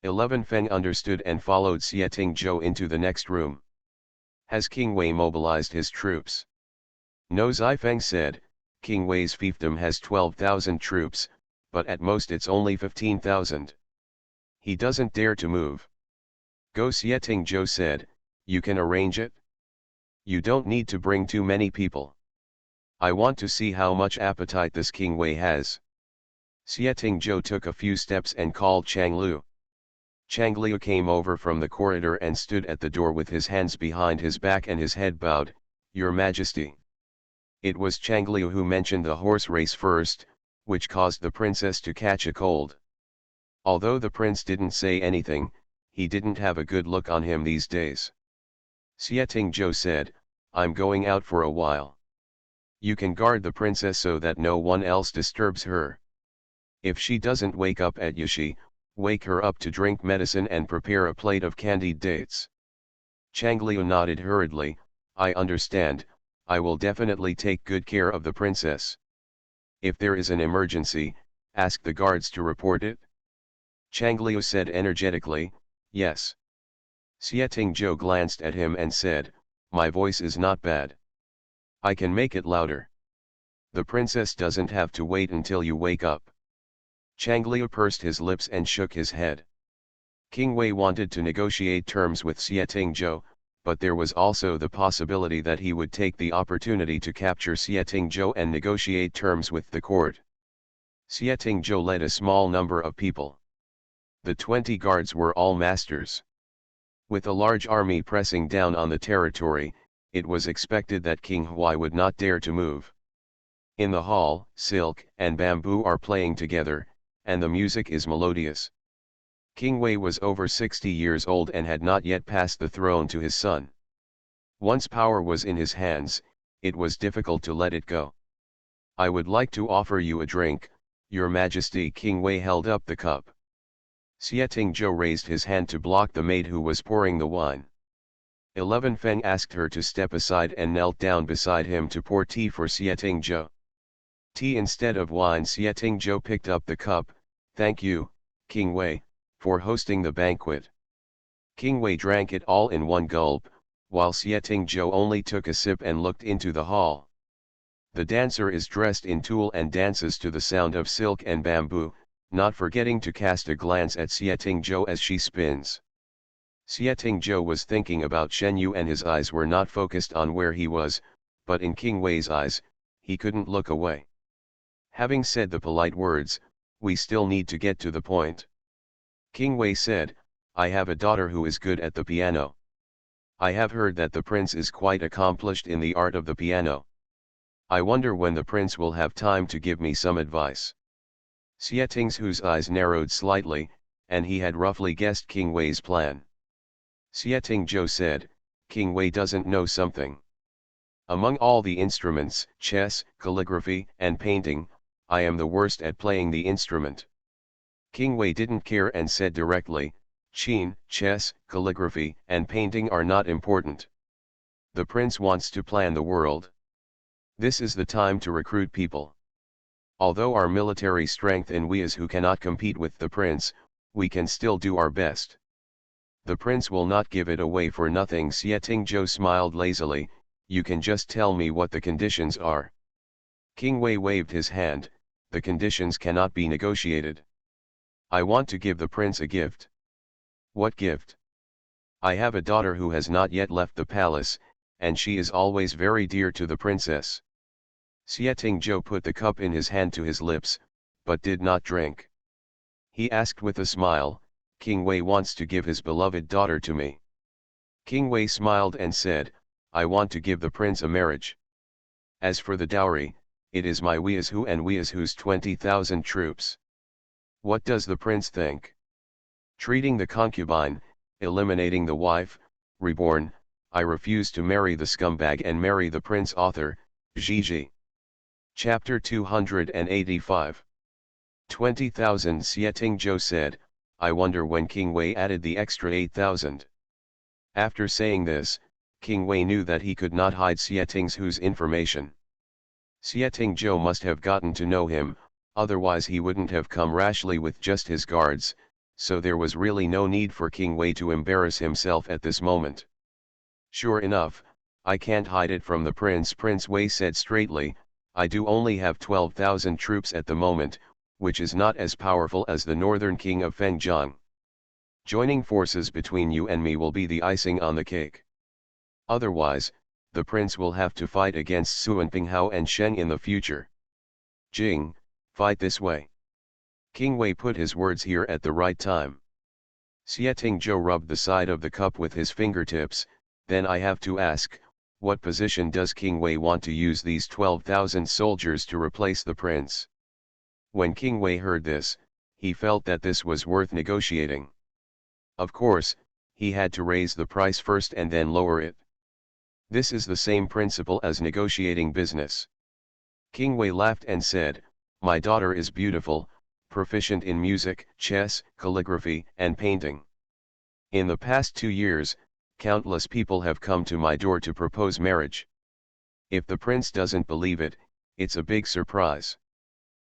11 Feng understood and followed Xie Tingzhou into the next room. Has King Wei mobilized his troops? No, Zifeng said. King Wei's fiefdom has 12,000 troops, but at most it's only 15,000. He doesn't dare to move. Go, Xie Tingzhou said. You can arrange it? You don't need to bring too many people. I want to see how much appetite this King Wei has. Xie Tingzhou took a few steps and called Changliu. Changliu came over from the corridor and stood at the door with his hands behind his back and his head bowed. Your Majesty. It was Changliu who mentioned the horse race first, which caused the princess to catch a cold. Although the prince didn't say anything, he didn't have a good look on him these days. Xie Tingzhou said, I'm going out for a while. You can guard the princess so that no one else disturbs her. If she doesn't wake up at Yashi, wake her up to drink medicine and prepare a plate of candied dates. Changliu nodded hurriedly. I understand. I will definitely take good care of the princess. If there is an emergency, ask the guards to report it. Changliu said energetically, yes. Xie Tingzhou glanced at him and said, my voice is not bad. I can make it louder. The princess doesn't have to wait until you wake up. Changliu pursed his lips and shook his head. King Wei wanted to negotiate terms with Xie Tingzhou, but there was also the possibility that he would take the opportunity to capture Xie Tingzhou and negotiate terms with the court. Xie Tingzhou led a small number of people. The 20 guards were all masters. With a large army pressing down on the territory, it was expected that King Huai would not dare to move. In the hall, silk and bamboo are playing together, and the music is melodious. King Wei was over 60 years old and had not yet passed the throne to his son. Once power was in his hands, it was difficult to let it go. I would like to offer you a drink, Your Majesty. King Wei held up the cup. Xie Tingzhou raised his hand to block the maid who was pouring the wine. 11 Feng asked her to step aside and knelt down beside him to pour tea for Xie Tingzhou. Tea instead of wine. Xie Tingzhou picked up the cup. Thank you, King Wei, for hosting the banquet. King Wei drank it all in one gulp, while Xie Tingzhou only took a sip and looked into the hall. The dancer is dressed in tulle and dances to the sound of silk and bamboo, not forgetting to cast a glance at Xie Tingzhou as she spins. Xie Tingzhou was thinking about Shenyu and his eyes were not focused on where he was, but in King Wei's eyes, he couldn't look away. Having said the polite words, we still need to get to the point. King Wei said, I have a daughter who is good at the piano. I have heard that the prince is quite accomplished in the art of the piano. I wonder when the prince will have time to give me some advice. Xie Tingzhu's eyes narrowed slightly, and he had roughly guessed King Wei's plan. Xie Tingzhou said, King Wei doesn't know something. Among all the instruments, chess, calligraphy, and painting, I am the worst at playing the instrument. King Wei didn't care and said directly, Qin, chess, calligraphy, and painting are not important. The prince wants to plan the world. This is the time to recruit people. Although our military strength and we as who cannot compete with the prince, we can still do our best. The prince will not give it away for nothing. Xie smiled lazily, you can just tell me what the conditions are. King Wei waved his hand, the conditions cannot be negotiated. I want to give the prince a gift. What gift? I have a daughter who has not yet left the palace, and she is always very dear to the princess. Xie put the cup in his hand to his lips, but did not drink. He asked with a smile, King Wei wants to give his beloved daughter to me. King Wei smiled and said, I want to give the prince a marriage. As for the dowry, it is my Weizhu and Weizhu's 20,000 troops. What does the prince think? Treating the concubine, eliminating the wife, reborn, I refuse to marry the scumbag and marry the prince. Author, Gigi. Chapter 285. 20,000. Xie said, I wonder when King Wei added the extra 8,000. After saying this, King Wei knew that he could not hide Xie information. Xie must have gotten to know him, otherwise he wouldn't have come rashly with just his guards, so there was really no need for King Wei to embarrass himself at this moment. Sure enough, I can't hide it from the prince. Prince Wei said straightly, I do only have 12,000 troops at the moment, which is not as powerful as the northern king of Fengjiang. Joining forces between you and me will be the icing on the cake. Otherwise, the prince will have to fight against Suanpinghao and Sheng in the future. Jing, fight this way. King Wei put his words here at the right time. Xie rubbed the side of the cup with his fingertips, then I have to ask, what position does King Wei want to use these 12,000 soldiers to replace the prince? When King Wei heard this, he felt that this was worth negotiating. Of course, he had to raise the price first and then lower it. This is the same principle as negotiating business. King Wei laughed and said, my daughter is beautiful, proficient in music, chess, calligraphy, and painting. In the past 2 years, countless people have come to my door to propose marriage. If the prince doesn't believe it, it's a big surprise.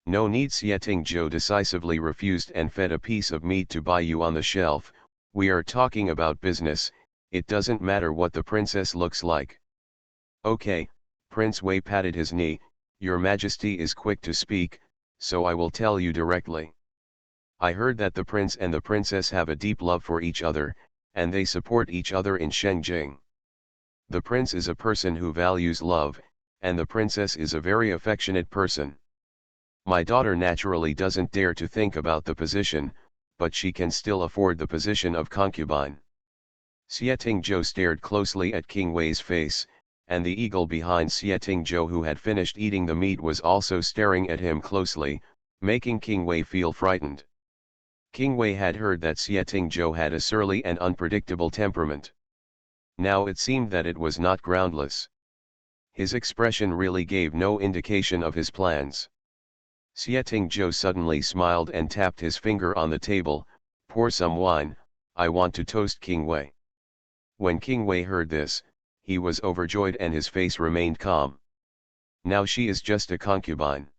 No need. Xie decisively refused and fed a piece of meat to buy you on the shelf. We are talking about business, it doesn't matter what the princess looks like. Okay, Prince Wei patted his knee, Your Majesty is quick to speak, so I will tell you directly. I heard that the prince and the princess have a deep love for each other, and they support each other in Shengjing. The prince is a person who values love, and the princess is a very affectionate person. My daughter naturally doesn't dare to think about the position, but she can still afford the position of concubine. Xie stared closely at King Wei's face, and the eagle behind Xie who had finished eating the meat was also staring at him closely, making King Wei feel frightened. King Wei had heard that Xie had a surly and unpredictable temperament. Now it seemed that it was not groundless. His expression really gave no indication of his plans. Xie suddenly smiled and tapped his finger on the table, Pour some wine, I want to toast King Wei. When King Wei heard this, he was overjoyed and his face remained calm. Now she is just a concubine.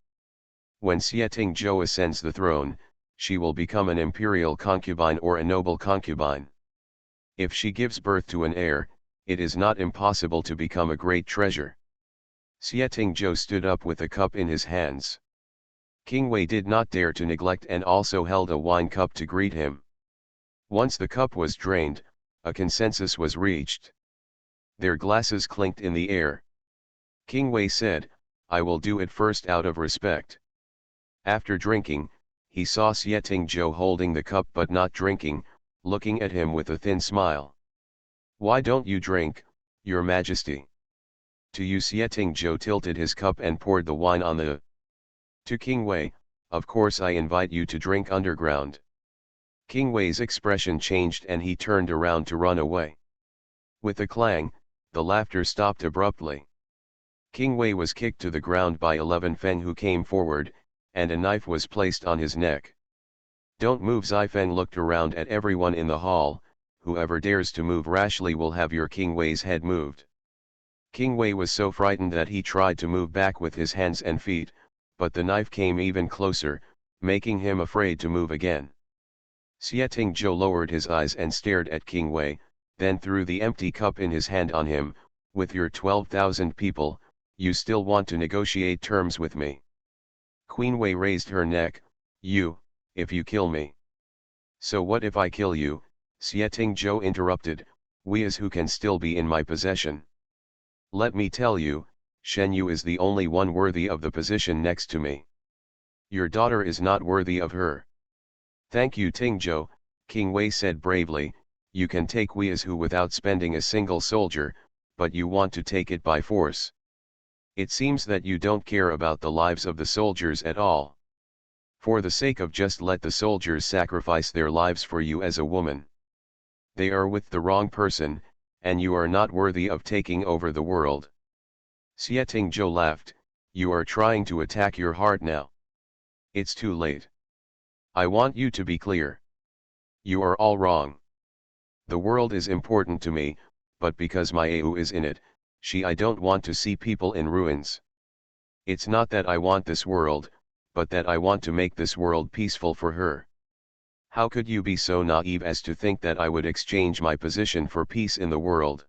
When Xie ascends the throne, she will become an imperial concubine or a noble concubine. If she gives birth to an heir, it is not impossible to become a great treasure. Xie stood up with a cup in his hands. King Wei did not dare to neglect and also held a wine cup to greet him. Once the cup was drained, a consensus was reached. Their glasses clinked in the air. King Wei said, I will do it first out of respect. After drinking, he saw Xie holding the cup but not drinking, looking at him with a thin smile. Why don't you drink, Your Majesty? To you. Xie tilted his cup and poured the wine on the. To King Wei, of course I invite you to drink underground. King Wei's expression changed and he turned around to run away. With a clang, the laughter stopped abruptly. King Wei was kicked to the ground by 11 Feng who came forward, and a knife was placed on his neck. Don't move. Zifeng looked around at everyone in the hall. Whoever dares to move rashly will have your King Wei's head moved. King Wei was so frightened that he tried to move back with his hands and feet, but the knife came even closer, making him afraid to move again. Xietingzhou lowered his eyes and stared at King Wei, then threw the empty cup in his hand on him. With your 12,000 people, you still want to negotiate terms with me? Queen Wei raised her neck. If you kill me. So what if I kill you? Xietingzhou interrupted. We as who can still be in my possession. Let me tell you, Shen Yu is the only one worthy of the position next to me. Your daughter is not worthy of her. Thank you Tingzhou, King Wei said bravely. You can take we as who without spending a single soldier, but you want to take it by force. It seems that you don't care about the lives of the soldiers at all. For the sake of just let the soldiers sacrifice their lives for you as a woman. They are with the wrong person, and you are not worthy of taking over the world. Xietingzhou laughed. You are trying to attack your heart now. It's too late. I want you to be clear. You are all wrong. The world is important to me, but because my AU is in it, I don't want to see people in ruins. It's not that I want this world, but that I want to make this world peaceful for her. How could you be so naive as to think that I would exchange my position for peace in the world?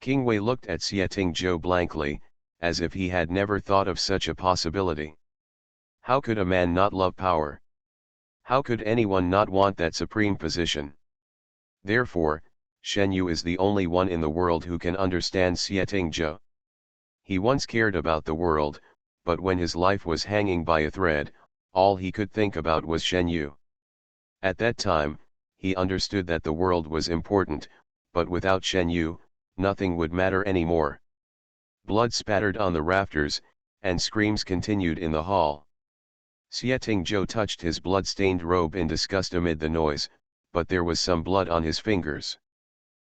King Wei looked at Xietingzhou blankly, as if he had never thought of such a possibility. How could a man not love power? How could anyone not want that supreme position? Therefore, Shen Yu is the only one in the world who can understand Xietingzhou. He once cared about the world, but when his life was hanging by a thread, all he could think about was Shen Yu. At that time, he understood that the world was important, but without Shen Yu, nothing would matter anymore. Blood spattered on the rafters, and screams continued in the hall. Xietingzhou touched his blood-stained robe in disgust amid the noise, but there was some blood on his fingers.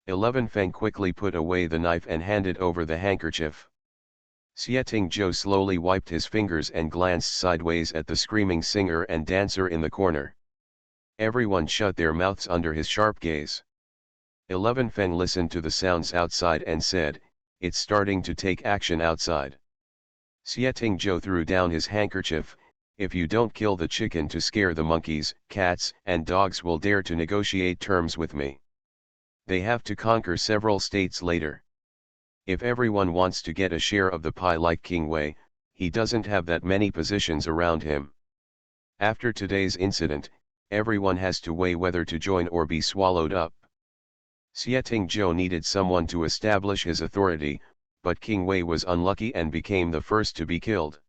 11 Feng quickly put away the knife and handed over the handkerchief. Xietingzhou slowly wiped his fingers and glanced sideways at the screaming singer and dancer in the corner. Everyone shut their mouths under his sharp gaze. 11 Feng listened to the sounds outside and said, It's starting to take action outside. Xietingzhou threw down his handkerchief. If you don't kill the chicken to scare the monkeys, cats, and dogs will dare to negotiate terms with me. They have to conquer several states later. If everyone wants to get a share of the pie like King Wei, he doesn't have that many positions around him. After today's incident, everyone has to weigh whether to join or be swallowed up. Xietingzhou needed someone to establish his authority, but King Wei was unlucky and became the first to be killed.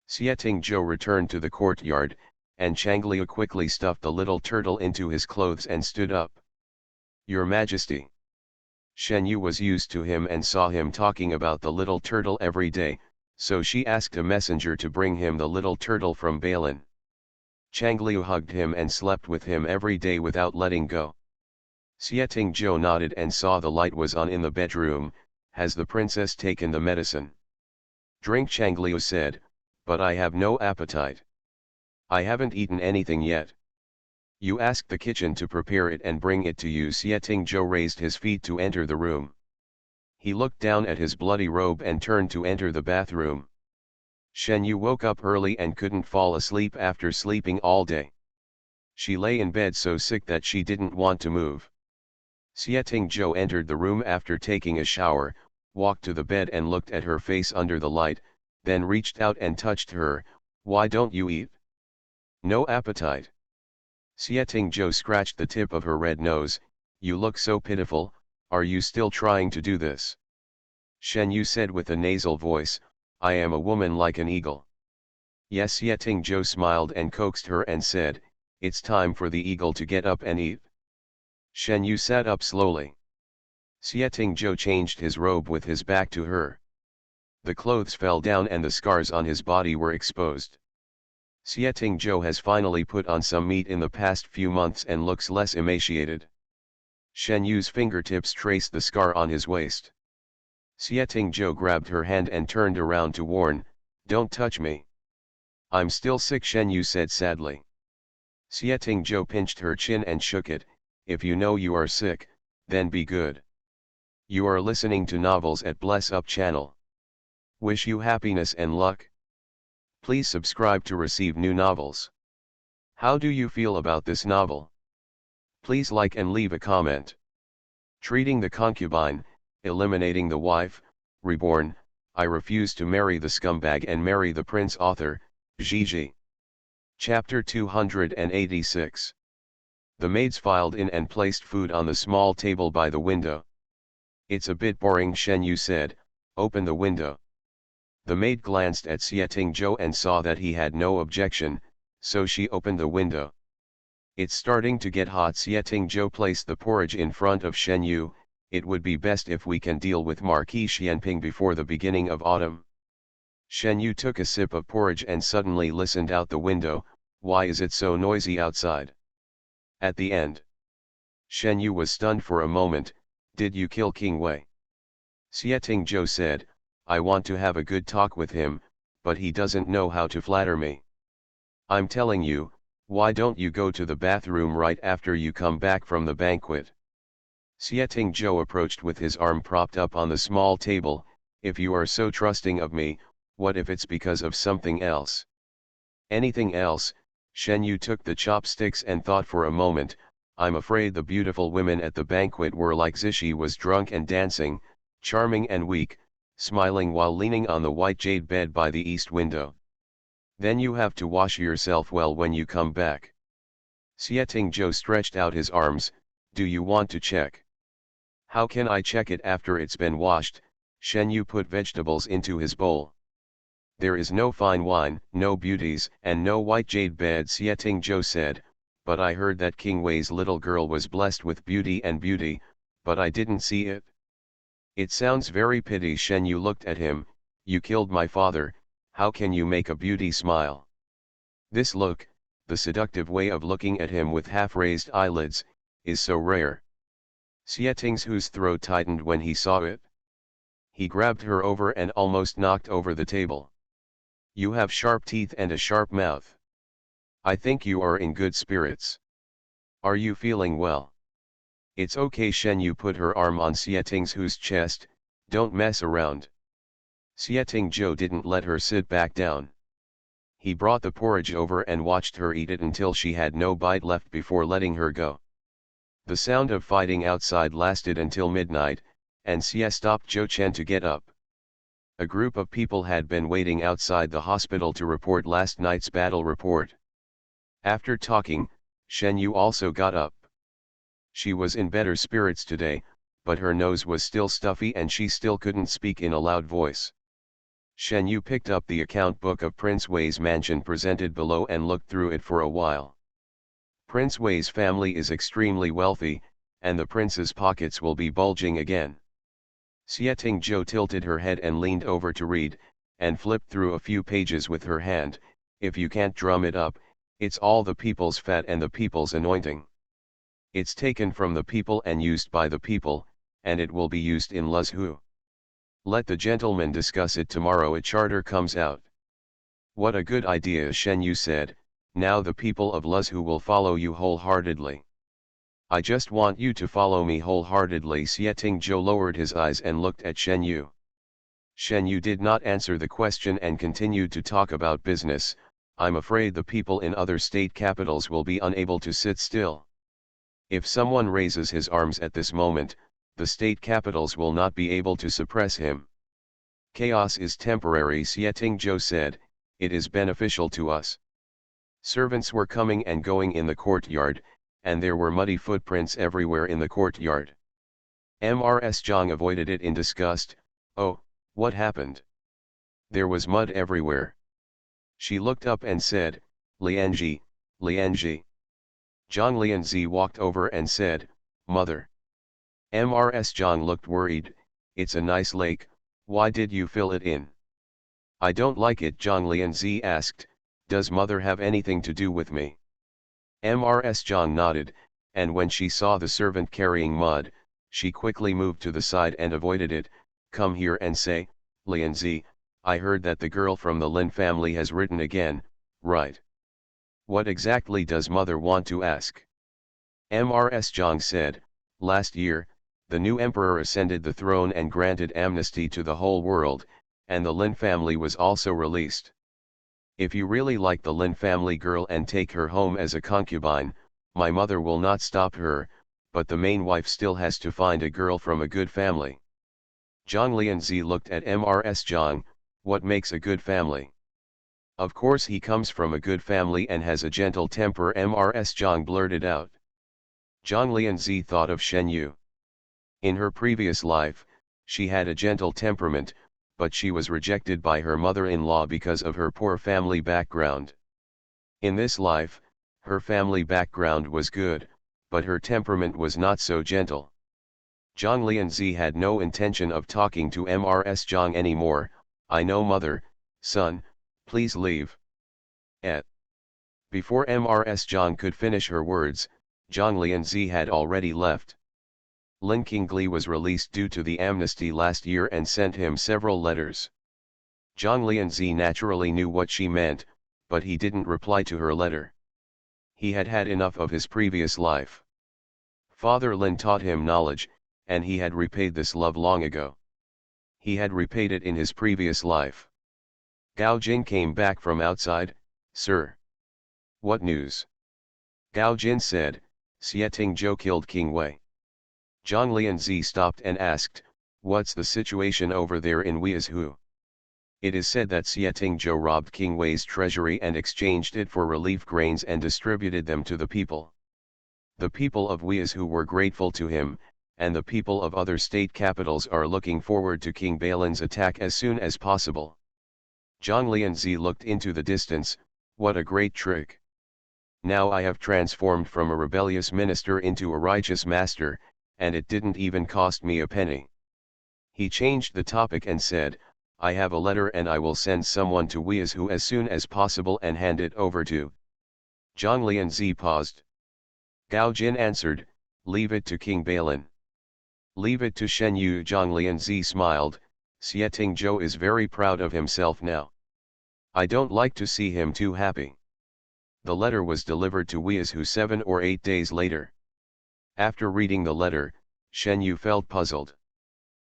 Xietingzhou returned to the courtyard, and Changliu quickly stuffed the little turtle into his clothes and stood up. Your Majesty. Shen Yu was used to him and saw him talking about the little turtle every day, so she asked a messenger to bring him the little turtle from Balin. Changliu hugged him and slept with him every day without letting go. Xietingzhou nodded and saw the light was on in the bedroom. Has the princess taken the medicine? Drink, Changliu said, but I have no appetite. I haven't eaten anything yet. You ask the kitchen to prepare it and bring it to you. Xietingzhou raised his feet to enter the room. He looked down at his bloody robe and turned to enter the bathroom. Shen Yu woke up early and couldn't fall asleep after sleeping all day. She lay in bed so sick that she didn't want to move. Xietingzhou entered the room after taking a shower, walked to the bed and looked at her face under the light, then reached out and touched her. Why don't you eat? No appetite. Xietingzhou scratched the tip of her red nose. You look so pitiful, are you still trying to do this? Shen Yu said with a nasal voice, I am a woman like an eagle. Yes. Xietingzhou smiled and coaxed her and said, It's time for the eagle to get up and eat. Shen Yu sat up slowly. Xietingzhou changed his robe with his back to her. The clothes fell down and the scars on his body were exposed. Xietingzhou has finally put on some meat in the past few months and looks less emaciated. Shen Yu's fingertips traced the scar on his waist. Xietingzhou grabbed her hand and turned around to warn, Don't touch me. I'm still sick, Shen Yu said sadly. Xie Tingzhou pinched her chin and shook it. If you know you are sick, then be good. You are listening to novels at Bless Up channel. Wish you happiness and luck. Please subscribe to receive new novels. How do you feel about this novel? Please like and leave a comment. Treating the Concubine, Eliminating the Wife, Reborn, I Refuse to Marry the Scumbag and Marry the Prince. Author, Gigi. Chapter 286. The maids filed in and placed food on the small table by the window. It's a bit boring, Shen Yu said. Open the window. The maid glanced at Xie Tingzhou and saw that he had no objection, so she opened the window. It's starting to get hot. Xie Tingzhou placed the porridge in front of Shen Yu. It would be best if we can deal with Marquis Xianping before the beginning of autumn. Shen Yu took a sip of porridge and suddenly listened out the window. Why is it so noisy outside? At the end. Shen Yu was stunned for a moment. Did you kill King Wei? Xie Tingzhou said, I want to have a good talk with him, but he doesn't know how to flatter me. I'm telling you, why don't you go to the bathroom right after you come back from the banquet? Xie Tingzhou approached with his arm propped up on the small table. If you are so trusting of me, what if it's because of something else? Anything else? Shen Yu took the chopsticks and thought for a moment. I'm afraid the beautiful women at the banquet were like Zishi was drunk and dancing, charming and weak, smiling while leaning on the white jade bed by the east window. Then you have to wash yourself well when you come back. Xie Tingzhou stretched out his arms. Do you want to check? How can I check it after it's been washed? Shen Yu put vegetables into his bowl. There is no fine wine, no beauties, and no white jade bed, Xie Tingzhou said, but I heard that King Wei's little girl was blessed with beauty, but I didn't see it. It sounds very pity. Shen Yu looked at him. You killed my father, how can you make a beauty smile? This look, the seductive way of looking at him with half-raised eyelids, is so rare. Xie Tingzhou's throat tightened when he saw it. He grabbed her over and almost knocked over the table. You have sharp teeth and a sharp mouth. I think you are in good spirits. Are you feeling well? It's okay. Shen Yu put her arm on Xie Tingzhou's chest. Don't mess around. Xie Tingzhou didn't let her sit back down. He brought the porridge over and watched her eat it until she had no bite left before letting her go. The sound of fighting outside lasted until midnight, and Xie stopped Zhou Chen to get up. A group of people had been waiting outside the hospital to report last night's battle report. After talking, Shen Yu also got up. She was in better spirits today, but her nose was still stuffy and she still couldn't speak in a loud voice. Shen Yu picked up the account book of Prince Wei's mansion presented below and looked through it for a while. Prince Wei's family is extremely wealthy, and the prince's pockets will be bulging again. Xie Tingzhou tilted her head and leaned over to read, and flipped through a few pages with her hand. If you can't drum it up, it's all the people's fat and the people's anointing. It's taken from the people and used by the people, and it will be used in Luzhu. Let the gentlemen discuss it tomorrow. A charter comes out. What a good idea, Shen Yu said. Now the people of Luzhu will follow you wholeheartedly. I just want you to follow me wholeheartedly. Xie Tingzhou lowered his eyes and looked at Shen Yu. Shen Yu did not answer the question and continued to talk about business. I'm afraid the people in other state capitals will be unable to sit still. If someone raises his arms at this moment, the state capitals will not be able to suppress him. Chaos is temporary, Xie Tingzhou said, it is beneficial to us. Servants were coming and going in the courtyard, and there were muddy footprints everywhere in the courtyard. Mrs. Zhang avoided it in disgust. Oh, what happened? There was mud everywhere. She looked up and said, Lianji, Lianji. Zhang Lianzi walked over and said, Mother. Mrs. Zhang looked worried. It's a nice lake, why did you fill it in? I don't like it, Zhang Lianzi asked. Does mother have anything to do with me? Mrs. Zhang nodded, and when she saw the servant carrying mud, she quickly moved to the side and avoided it. Come here and say, Lianzi, I heard that the girl from the Lin family has written again. Right. What exactly does mother want to ask? Mrs. Zhang said, last year, the new emperor ascended the throne and granted amnesty to the whole world, and the Lin family was also released. If you really like the Lin family girl and take her home as a concubine, my mother will not stop her, but the main wife still has to find a girl from a good family. Zhang Lianzi looked at Mrs. Zhang, what makes a good family? Of course he comes from a good family and has a gentle temper, Mrs. Zhang blurted out. Zhang Lianzi thought of Shen Yu. In her previous life, she had a gentle temperament, but she was rejected by her mother-in-law because of her poor family background. In this life, her family background was good, but her temperament was not so gentle. Zhang Lianzi had no intention of talking to Mrs. Zhang anymore. I know mother, son, please leave. Before Mrs. Zhang could finish her words, Zhang Lianzi had already left. Lin Qingli was released due to the amnesty last year and sent him several letters. Zhang Lianzi naturally knew what she meant, but he didn't reply to her letter. He had had enough of his previous life. Father Lin taught him knowledge, and he had repaid this love long ago. He had repaid it in his previous life. Gao Jin came back from outside. Sir. What news? Gao Jin said, Xie Tingzhou killed King Wei. Zhang Lianzi stopped and asked, what's the situation over there in Weizhou? It is said that Xie Tingzhou robbed King Wei's treasury and exchanged it for relief grains and distributed them to the people. The people of Weizhou were grateful to him, and the people of other state capitals are looking forward to King Balin's attack as soon as possible. Zhang Lianzi looked into the distance. What a great trick. Now I have transformed from a rebellious minister into a righteous master, and it didn't even cost me a penny. He changed the topic and said, I have a letter and I will send someone to Weizhou as soon as possible and hand it over to. Zhang Lianzi paused. Gao Jin answered, leave it to King Balin. Leave it to Shen Yu. Zhang Lianzi smiled, Xie Tingzhou is very proud of himself now. I don't like to see him too happy. The letter was delivered to Weizhou 7 or 8 days later. After reading the letter, Shen Yu felt puzzled.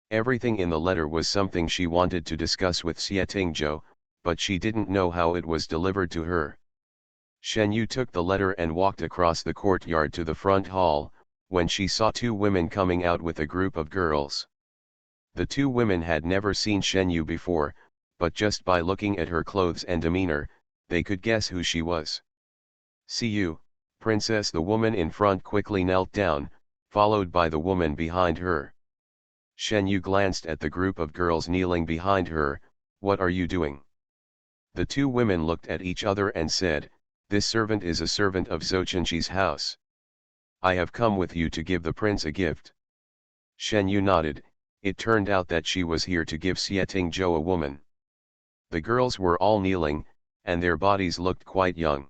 Everything in the letter was something she wanted to discuss with Xie Tingzhou, but she didn't know how it was delivered to her. Shen Yu took the letter and walked across the courtyard to the front hall, when she saw 2 women coming out with a group of girls. The 2 women had never seen Shen Yu before, but just by looking at her clothes and demeanor, they could guess who she was. See you, Princess. The woman in front quickly knelt down, followed by the woman behind her. Shen Yu glanced at the group of girls kneeling behind her. What are you doing? The 2 women looked at each other and said, this servant is a servant of Zouchenqi's house. I have come with you to give the prince a gift. Shen Yu nodded. It turned out that she was here to give Xie Tingzhou a woman. The girls were all kneeling, and their bodies looked quite young.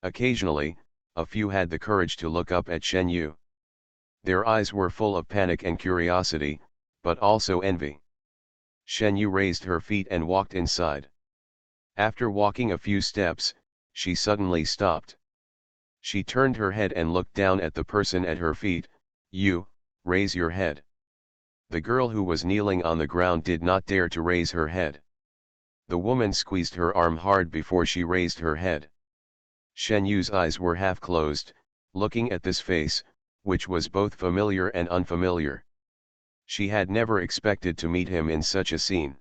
Occasionally, a few had the courage to look up at Shen Yu. Their eyes were full of panic and curiosity, but also envy. Shen Yu raised her feet and walked inside. After walking a few steps, she suddenly stopped. She turned her head and looked down at the person at her feet. You, raise your head. The girl who was kneeling on the ground did not dare to raise her head. The woman squeezed her arm hard before she raised her head. Shen Yu's eyes were half closed, looking at this face, which was both familiar and unfamiliar. She had never expected to meet him in such a scene.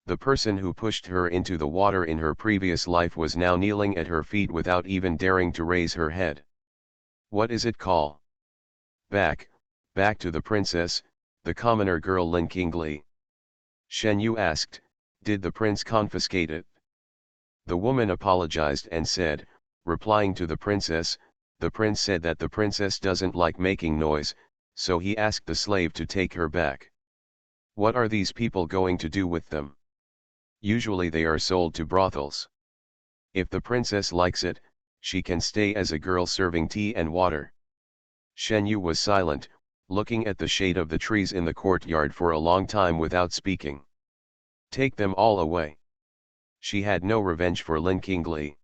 The person who pushed her into the water in her previous life was now kneeling at her feet without even daring to raise her head. What is it called? Back to the princess, the commoner girl Lin Qingli. Shen Yu asked, did the prince confiscate it? The woman apologized and said, replying to the princess, the prince said that the princess doesn't like making noise, so he asked the slave to take her back. What are these people going to do with them? Usually they are sold to brothels. If the princess likes it, she can stay as a girl serving tea and water. Shen Yu was silent, looking at the shade of the trees in the courtyard for a long time without speaking. Take them all away. She had no revenge for Lin Qingli.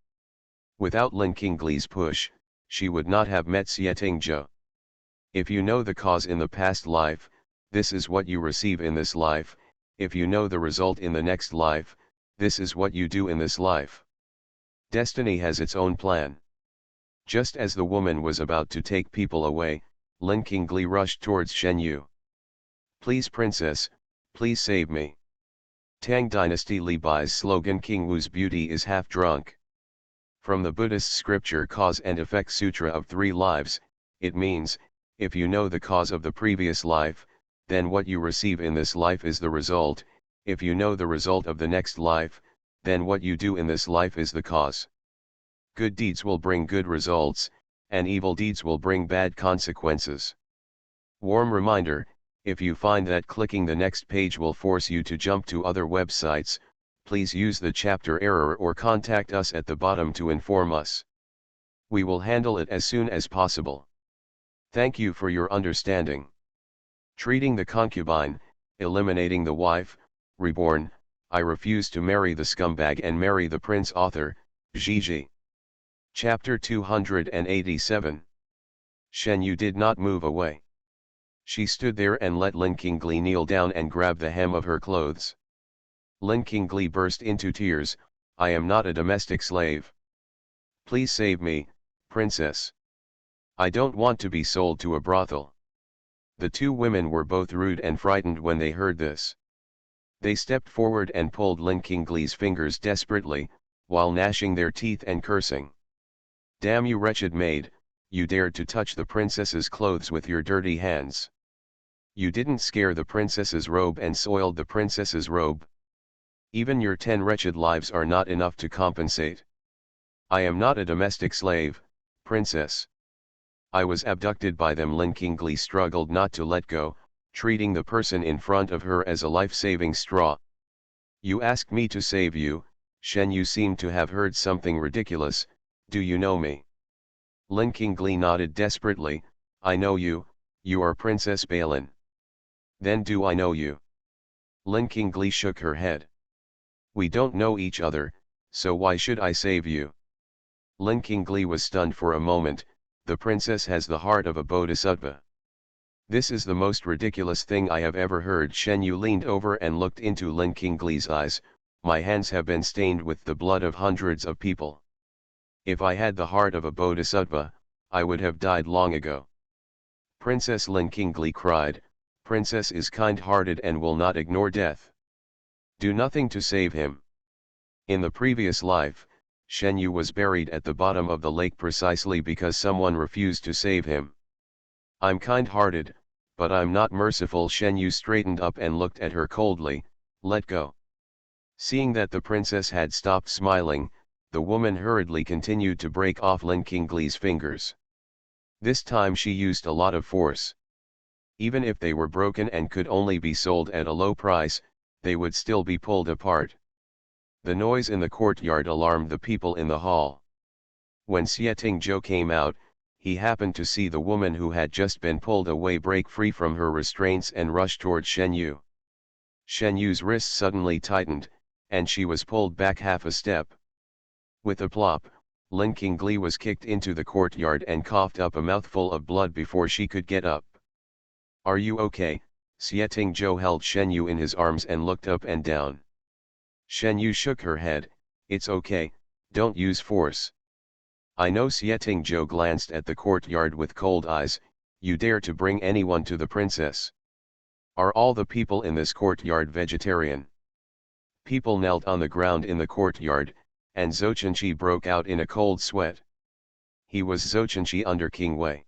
Without Lin Qingli's push, she would not have met Xie Tingzhou. If you know the cause in the past life, this is what you receive in this life. If you know the result in the next life, this is what you do in this life. Destiny has its own plan. Just as the woman was about to take people away, Lin Qingli rushed towards Shen Yu. Please princess, please save me. Tang Dynasty Li Bai's slogan King Wu's beauty is half drunk. From the Buddhist scripture Cause and Effect Sutra of Three Lives, it means, if you know the cause of the previous life, then what you receive in this life is the result. If you know the result of the next life, then what you do in this life is the cause. Good deeds will bring good results, and evil deeds will bring bad consequences. Warm reminder, if you find that clicking the next page will force you to jump to other websites, please use the chapter error or contact us at the bottom to inform us. We will handle it as soon as possible. Thank you for your understanding. Treating the concubine, eliminating the wife, reborn, I refuse to marry the scumbag and marry the prince. Author, Gigi. Chapter 287. Shen Yu did not move away. She stood there and let Lin Qingli kneel down and grab the hem of her clothes. Lin Qingli burst into tears. I am not a domestic slave. Please save me, princess. I don't want to be sold to a brothel. The two women were both rude and frightened when they heard this. They stepped forward and pulled Lin Qingli's fingers desperately, while gnashing their teeth and cursing. Damn you wretched maid, you dared to touch the princess's clothes with your dirty hands. You didn't scare the princess's robe and soiled the princess's robe. Even your 10 wretched lives are not enough to compensate. I am not a domestic slave, princess. I was abducted by them. Lin Qingli struggled not to let go, treating the person in front of her as a life-saving straw. You asked me to save you. Shen Yu seemed to have heard something ridiculous. Do you know me? Lin Qingli nodded desperately. I know you, you are Princess Balin. Then do I know you? Lin Qingli shook her head. We don't know each other, so why should I save you? Lin Qingli was stunned for a moment. The princess has the heart of a bodhisattva. This is the most ridiculous thing I have ever heard. Shen Yu leaned over and looked into Lin Qingli's eyes. My hands have been stained with the blood of hundreds of people. If I had the heart of a bodhisattva, I would have died long ago. Princess, Lin Qingli cried, Princess is kind-hearted and will not ignore death. Do nothing to save him. In the previous life, Shen Yu was buried at the bottom of the lake precisely because someone refused to save him. I'm kind-hearted, but I'm not merciful. Shen Yu straightened up and looked at her coldly. Let go. Seeing that the princess had stopped smiling, the woman hurriedly continued to break off Lin Qingli's fingers. This time she used a lot of force. Even if they were broken and could only be sold at a low price, they would still be pulled apart. The noise in the courtyard alarmed the people in the hall. When Xie Tingzhou came out, he happened to see the woman who had just been pulled away break free from her restraints and rush towards Shen Yu. Shen Yu's wrist suddenly tightened, and she was pulled back half a step. With a plop, Lin Qingli was kicked into the courtyard and coughed up a mouthful of blood before she could get up. Are you okay? Xie Tingzhou held Shen Yu in his arms and looked up and down. Shen Yu shook her head. It's okay, don't use force. I know. Xie Tingzhou glanced at the courtyard with cold eyes. You dare to bring anyone to the princess? Are all the people in this courtyard vegetarian? People knelt on the ground in the courtyard, and Zouchenqi broke out in a cold sweat. He was Zouchenqi under King Wei.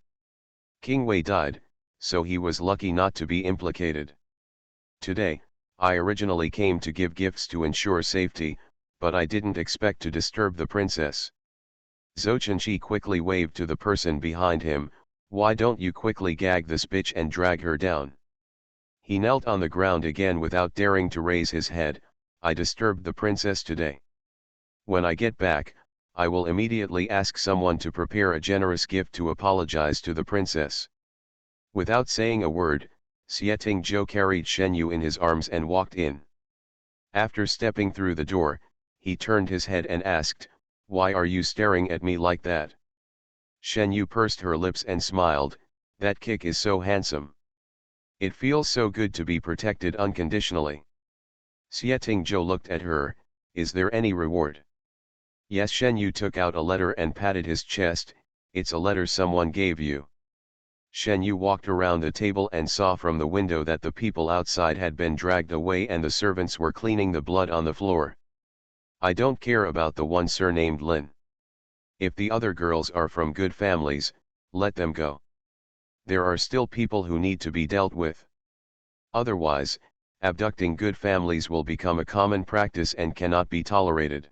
King Wei died, so he was lucky not to be implicated. Today, I originally came to give gifts to ensure safety, but I didn't expect to disturb the princess. Zouchenqi quickly waved to the person behind him. Why don't you quickly gag this bitch and drag her down? He knelt on the ground again without daring to raise his head. I disturbed the princess today. When I get back, I will immediately ask someone to prepare a generous gift to apologize to the princess. Without saying a word, Xie Tingzhou carried Shen Yu in his arms and walked in. After stepping through the door, he turned his head and asked, "Why are you staring at me like that?" Shen Yu pursed her lips and smiled, "That kick is so handsome. It feels so good to be protected unconditionally." Xie Tingzhou looked at her, "Is there any reward?" "Yes." Shen Yu took out a letter and patted his chest, "It's a letter someone gave you." Shen Yu walked around the table and saw from the window that the people outside had been dragged away and the servants were cleaning the blood on the floor. "I don't care about the one surnamed Lin. If the other girls are from good families, let them go. There are still people who need to be dealt with. Otherwise, abducting good families will become a common practice and cannot be tolerated."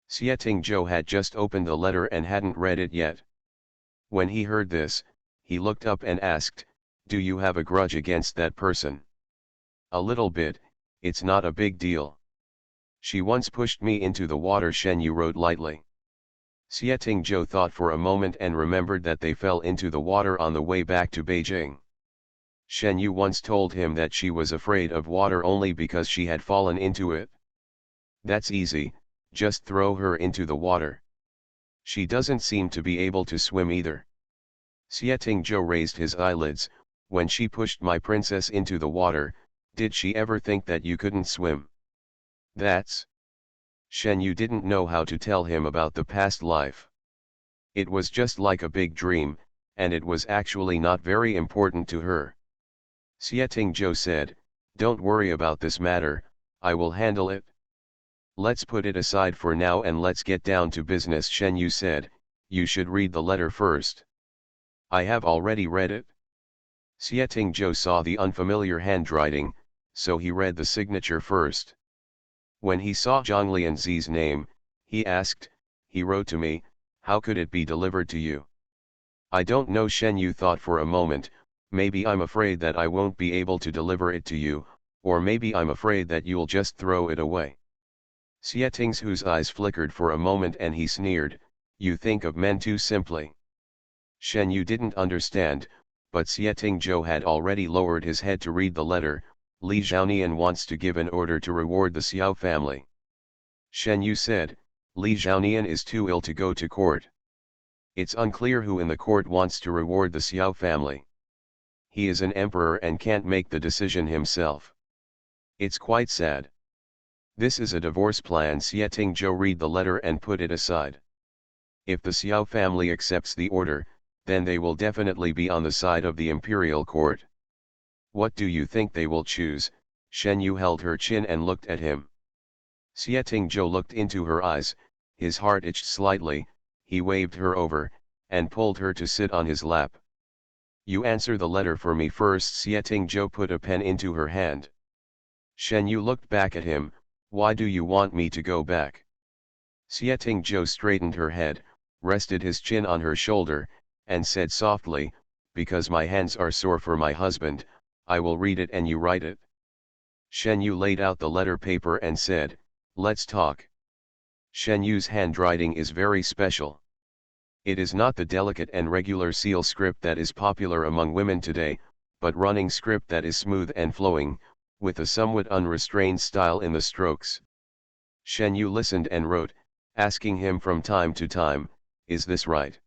Xie Tingzhou had just opened the letter and hadn't read it yet. When he heard this, he looked up and asked, "Do you have a grudge against that person?" "A little bit, it's not a big deal. She once pushed me into the water," Shen Yu wrote lightly. Xie Tingzhou thought for a moment and remembered that they fell into the water on the way back to Beijing. Shen Yu once told him that she was afraid of water only because she had fallen into it. "That's easy, just throw her into the water. She doesn't seem to be able to swim either." Xie Tingzhou raised his eyelids, "When she pushed my princess into the water, did she ever think that you couldn't swim?" "That's..." Shen Yu didn't know how to tell him about the past life. It was just like a big dream, and it was actually not very important to her. Xie Tingzhou said, "Don't worry about this matter, I will handle it. Let's put it aside for now and let's get down to business." Shen Yu said, "You should read the letter first." "I have already read it." Xie Tingzhou saw the unfamiliar handwriting, so he read the signature first. When he saw Zhang Lianzi's name, he asked, "He wrote to me, how could it be delivered to you?" "I don't know." Shen Yu thought for a moment, "Maybe I'm afraid that I won't be able to deliver it to you, or maybe I'm afraid that you'll just throw it away." Xie Tingzhou's eyes flickered for a moment and he sneered, "You think of men too simply." Shen Yu didn't understand, but Xie Tingzhou had already lowered his head to read the letter. "Li Zhaonian wants to give an order to reward the Xiao family." Shen Yu said, "Li Zhaonian is too ill to go to court. It's unclear who in the court wants to reward the Xiao family. He is an emperor and can't make the decision himself. It's quite sad. This is a divorce plan." Xie Tingzhou read the letter and put it aside. "If the Xiao family accepts the order, then they will definitely be on the side of the imperial court. What do you think they will choose?" Shen Yu held her chin and looked at him. Xie Tingzhou looked into her eyes, his heart itched slightly, he waved her over, and pulled her to sit on his lap. "You answer the letter for me first." Xie Tingzhou put a pen into her hand. Shen Yu looked back at him, "Why do you want me to go back?" Xie Tingzhou straightened her head, rested his chin on her shoulder, and said softly, "Because my hands are sore for my husband, I will read it and you write it." Shen Yu laid out the letter paper and said, "Let's talk." Shen Yu's handwriting is very special. It is not the delicate and regular seal script that is popular among women today, but running script that is smooth and flowing, with a somewhat unrestrained style in the strokes. Shen Yu listened and wrote, asking him from time to time, "Is this right?"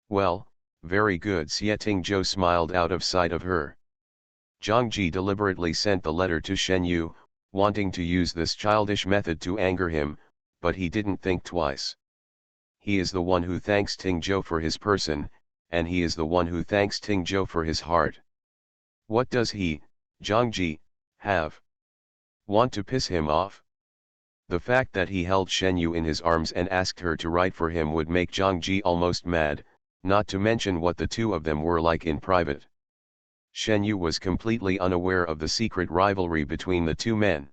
"Well, very good." Xie Tingzhou smiled out of sight of her. Zhang Ji deliberately sent the letter to Shen Yu, wanting to use this childish method to anger him, but he didn't think twice. He is the one who thanks Tingzhou for his person, and he is the one who thanks Tingzhou for his heart. What does he, Zhang Ji, have? Want to piss him off? The fact that he held Shen Yu in his arms and asked her to write for him would make Zhang Ji almost mad, not to mention what the two of them were like in private. Shen Yu was completely unaware of the secret rivalry between the two men.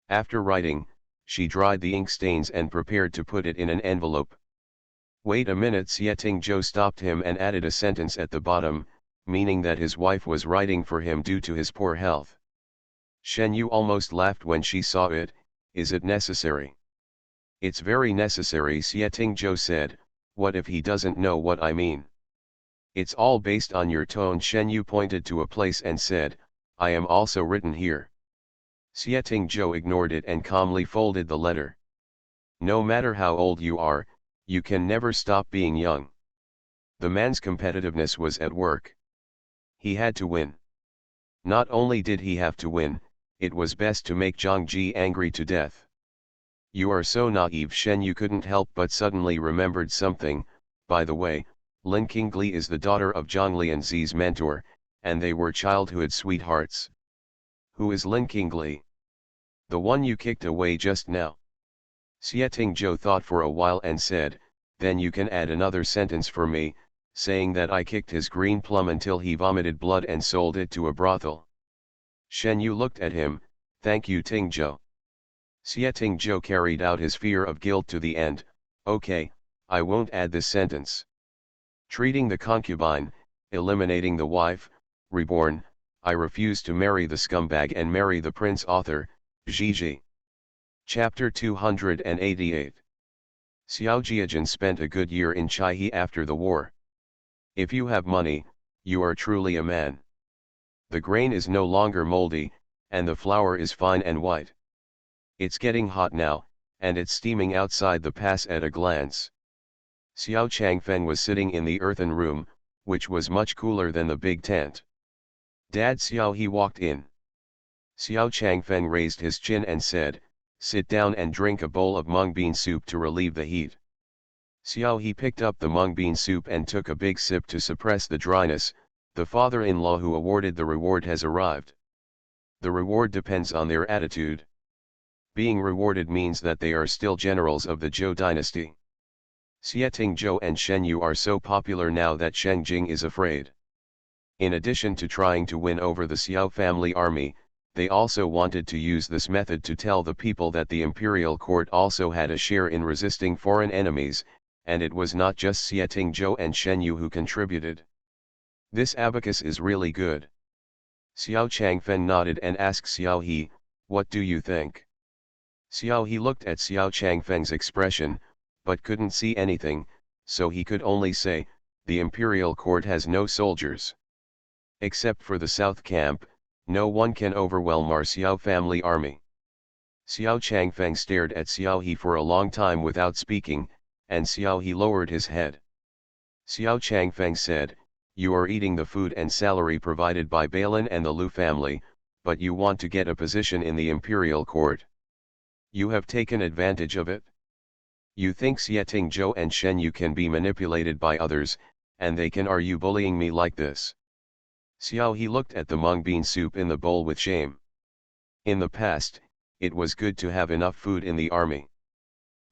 After writing, she dried the ink stains and prepared to put it in an envelope. "Wait a minute." Xie Tingzhou stopped him and added a sentence at the bottom, meaning that his wife was writing for him due to his poor health. Shen Yu almost laughed when she saw it. "Is it necessary?" "It's very necessary." Xie Tingzhou said, "What if he doesn't know what I mean?" "It's all based on your tone." Shen Yu pointed to a place and said, "I am also written here." Xie Tingzhou ignored it and calmly folded the letter. No matter how old you are, you can never stop being young. The man's competitiveness was at work. He had to win. Not only did he have to win, it was best to make Zhang Ji angry to death. You are so naive, Shen Yu couldn't help but suddenly remembered something. By the way, Lin Qingli is the daughter of Zhang Lianzi's mentor, and they were childhood sweethearts. Who is Lin Qingli? The one you kicked away just now. Xie Tingzhou thought for a while and said, then you can add another sentence for me, saying that I kicked his green plum until he vomited blood and sold it to a brothel. Shen Yu looked at him, thank you Tingzhou. Xie Tingzhou carried out his fear of guilt to the end, okay, I won't add this sentence. Treating the concubine, eliminating the wife, reborn, I refuse to marry the scumbag and marry the prince. Author, Zhiji. Chapter 288. Xiao Jiajin spent a good year in Chaihe after the war. If you have money, you are truly a man. The grain is no longer moldy, and the flour is fine and white. It's getting hot now, and it's steaming outside the pass at a glance. Xiao Changfeng was sitting in the earthen room, which was much cooler than the big tent. Dad Xiao he walked in. Xiao Changfeng raised his chin and said, sit down and drink a bowl of mung bean soup to relieve the heat. Xiao he picked up the mung bean soup and took a big sip to suppress the dryness. The father-in-law who awarded the reward has arrived. The reward depends on their attitude. Being rewarded means that they are still generals of the Zhou dynasty. Xie Tingzhou and Shen Yu are so popular now that Sheng Jing is afraid. In addition to trying to win over the Xiao family army, they also wanted to use this method to tell the people that the imperial court also had a share in resisting foreign enemies, and it was not just Xie Tingzhou and Shen Yu who contributed. This abacus is really good. Xiao Changfeng nodded and asked Xiao He, what do you think? Xiao He looked at Xiao Changfeng's expression, but couldn't see anything, so he could only say, the imperial court has no soldiers. Except for the south camp, no one can overwhelm our Xiao family army. Xiao Changfeng stared at Xiao He for a long time without speaking, and Xiao He lowered his head. Xiao Changfeng said, you are eating the food and salary provided by Balin and the Lu family, but you want to get a position in the imperial court. You have taken advantage of it. You think Xie Tingzhou and Shen Yu can be manipulated by others, and they can. Are you bullying me like this? Xiao He looked at the mung bean soup in the bowl with shame. In the past, it was good to have enough food in the army.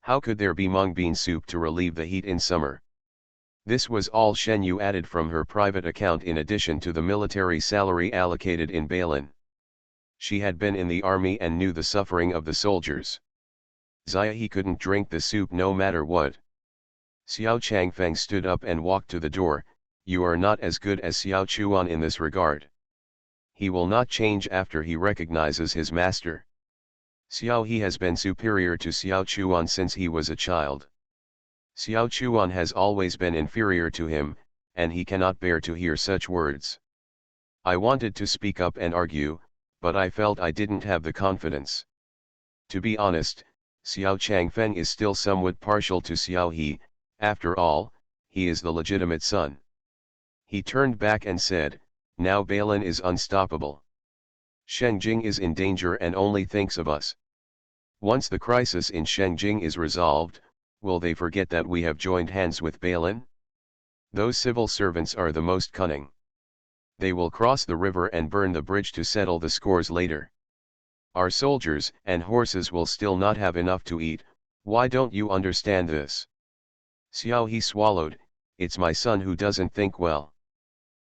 How could there be mung bean soup to relieve the heat in summer? This was all Shen Yu added from her private account in addition to the military salary allocated in Balin. She had been in the army and knew the suffering of the soldiers. Xia he couldn't drink the soup no matter what. Xiao Changfeng stood up and walked to the door. You are not as good as Xiao Chuan in this regard. He will not change after he recognizes his master. Xiao He has been superior to Xiao Chuan since he was a child. Xiao Chuan has always been inferior to him, and he cannot bear to hear such words. I wanted to speak up and argue, but I felt I didn't have the confidence. To be honest, Xiao Changfeng is still somewhat partial to Xiao He. After all, he is the legitimate son. He turned back and said, now Balin is unstoppable. Shengjing is in danger and only thinks of us. Once the crisis in Shengjing is resolved, will they forget that we have joined hands with Balin? Those civil servants are the most cunning. They will cross the river and burn the bridge to settle the scores later. Our soldiers and horses will still not have enough to eat. Why don't you understand this? Xiao He swallowed, it's my son who doesn't think well.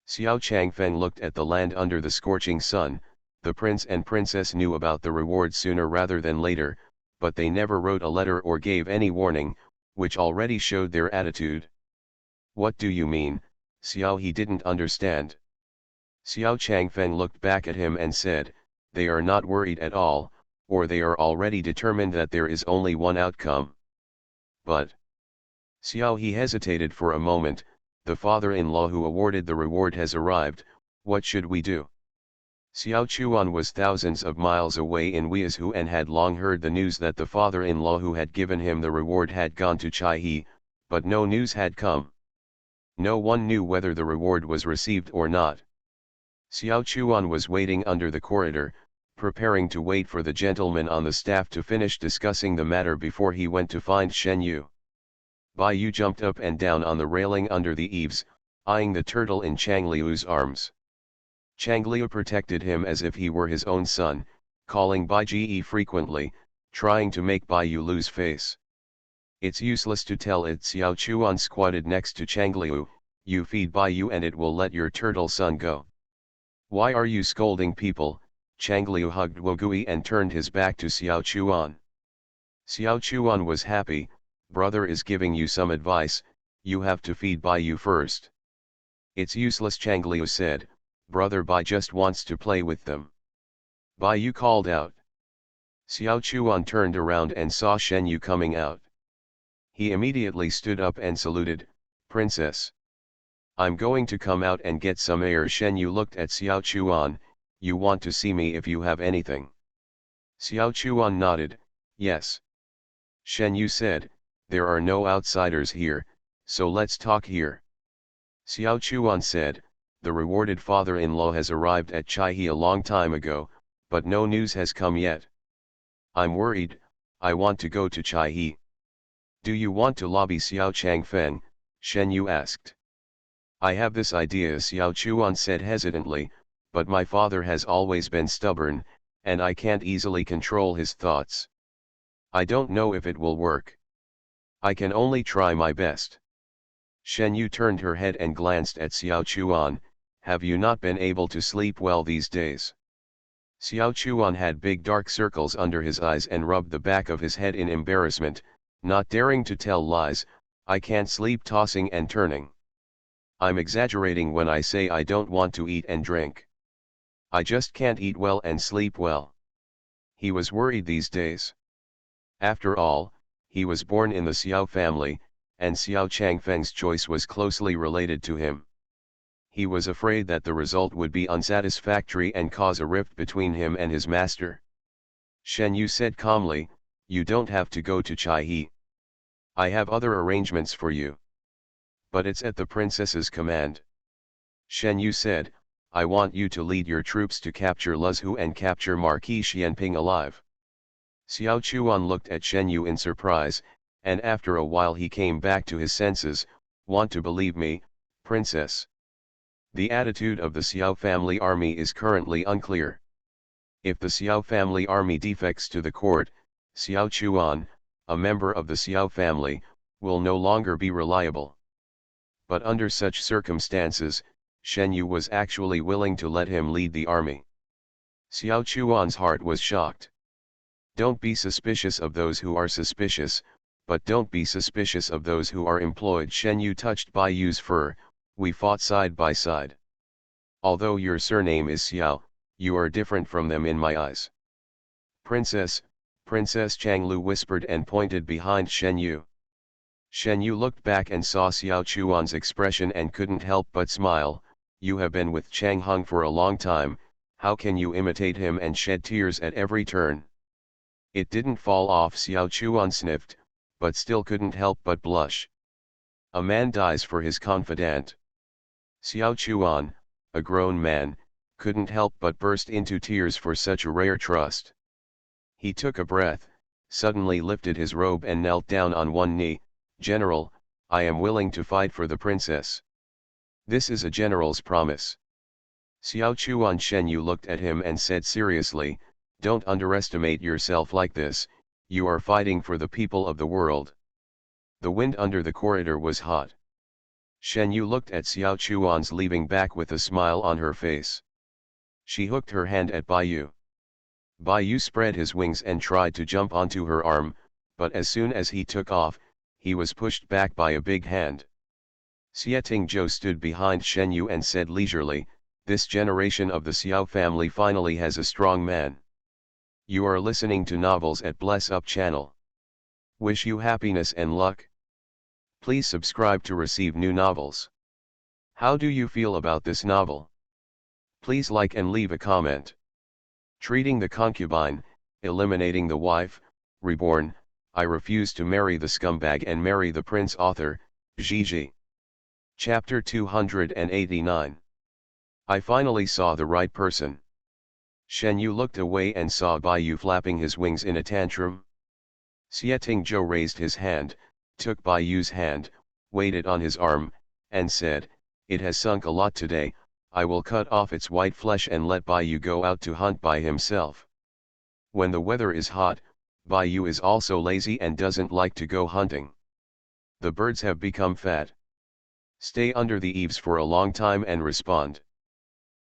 Xiao Changfeng looked at the land under the scorching sun. The prince and princess knew about the reward sooner rather than later, but they never wrote a letter or gave any warning, which already showed their attitude. What do you mean? Xiao He didn't understand. Xiao Changfeng looked back at him and said, they are not worried at all, or they are already determined that there is only one outcome. But Xiao He hesitated for a moment. The father-in-law who awarded the reward has arrived. What should we do? Xiao Chuan was thousands of miles away in Weizhou and had long heard the news that the father-in-law who had given him the reward had gone to Chaihe, but no news had come. No one knew whether the reward was received or not. Xiao Chuan was waiting under the corridor, preparing to wait for the gentleman on the staff to finish discussing the matter before he went to find Shen Yu. Bai Yu jumped up and down on the railing under the eaves, eyeing the turtle in Chang Liu's arms. Chang Liu protected him as if he were his own son, calling Bai Ge frequently, trying to make Bai Yu lose face. It's useless to tell it. Xiao Chuan squatted next to Chang Liu, you feed Bai Yu and it will let your turtle son go. Why are you scolding people? Chang Liu hugged Wogui and turned his back to Xiao Chuan. Xiao Chuan was happy, brother is giving you some advice, you have to feed Bai Yu first. It's useless, Chang Liu said, brother Bai just wants to play with them. Bai Yu called out. Xiao Chuan turned around and saw Shen Yu coming out. He immediately stood up and saluted, Princess. I'm going to come out and get some air. Shen Yu looked at Xiao Chuan, you want to see me if you have anything. Xiao Chuan nodded, yes. Shen Yu said, there are no outsiders here, so let's talk here. Xiao Chuan said, the rewarded father-in-law has arrived at Chaihe a long time ago, but no news has come yet. I'm worried, I want to go to Chaihe. Do you want to lobby Xiao Changfeng? Shen Yu asked. I have this idea, Xiao Chuan said hesitantly, but my father has always been stubborn, and I can't easily control his thoughts. I don't know if it will work. I can only try my best. Shen Yu turned her head and glanced at Xiao Chuan, have you not been able to sleep well these days? Xiao Chuan had big dark circles under his eyes and rubbed the back of his head in embarrassment, not daring to tell lies, I can't sleep, tossing and turning. I'm exaggerating when I say I don't want to eat and drink. I just can't eat well and sleep well. He was worried these days. After all, he was born in the Xiao family, and Xiao Changfeng's choice was closely related to him. He was afraid that the result would be unsatisfactory and cause a rift between him and his master. Shen Yu said calmly, you don't have to go to Chaihe. I have other arrangements for you. But it's at the princess's command. Shen Yu said, I want you to lead your troops to capture Luzhu and capture Marquis Xianping alive. Xiao Chuan looked at Shen Yu in surprise, and after a while he came back to his senses, want to believe me, princess? The attitude of the Xiao family army is currently unclear. If the Xiao family army defects to the court, Xiao Chuan, a member of the Xiao family, will no longer be reliable. But under such circumstances, Shen Yu was actually willing to let him lead the army. Xiao Chuan's heart was shocked. Don't be suspicious of those who are suspicious, but don't be suspicious of those who are employed. Shen Yu touched Bai Yu's fur, we fought side by side. Although your surname is Xiao, you are different from them in my eyes. Princess, Princess Chang Lu whispered and pointed behind Shen Yu. Shen Yu looked back and saw Xiao Chuan's expression and couldn't help but smile, you have been with Chang Hung for a long time, how can you imitate him and shed tears at every turn? It didn't fall off. Xiao Chuan sniffed, but still couldn't help but blush. A man dies for his confidant. Xiao Chuan, a grown man, couldn't help but burst into tears for such a rare trust. He took a breath, suddenly lifted his robe and knelt down on one knee, General, I am willing to fight for the princess. This is a general's promise. Xiao Chuan. Shen Yu looked at him and said seriously, don't underestimate yourself like this, you are fighting for the people of the world. The wind under the corridor was hot. Shen Yu looked at Xiao Chuan's leaving back with a smile on her face. She hooked her hand at Bai Yu. Bai Yu spread his wings and tried to jump onto her arm, but as soon as he took off, he was pushed back by a big hand. Xie Tingzhou stood behind Shen Yu and said leisurely, this generation of the Xiao family finally has a strong man. You are listening to Novels at Bless Up channel. Wish you happiness and luck. Please subscribe to receive new novels. How do you feel about this novel? Please like and leave a comment. Treating the concubine, eliminating the wife, reborn, I refuse to marry the scumbag and marry the prince. Author, Gigi. Chapter 289. I finally saw the right person. Shen Yu looked away and saw Bai Yu flapping his wings in a tantrum. Xie Tingzhou raised his hand, took Bai Yu's hand, weighed it on his arm, and said, "It has sunk a lot today. I will cut off its white flesh and let Bai Yu go out to hunt by himself." When the weather is hot, Bai Yu is also lazy and doesn't like to go hunting. The birds have become fat. Stay under the eaves for a long time and respond.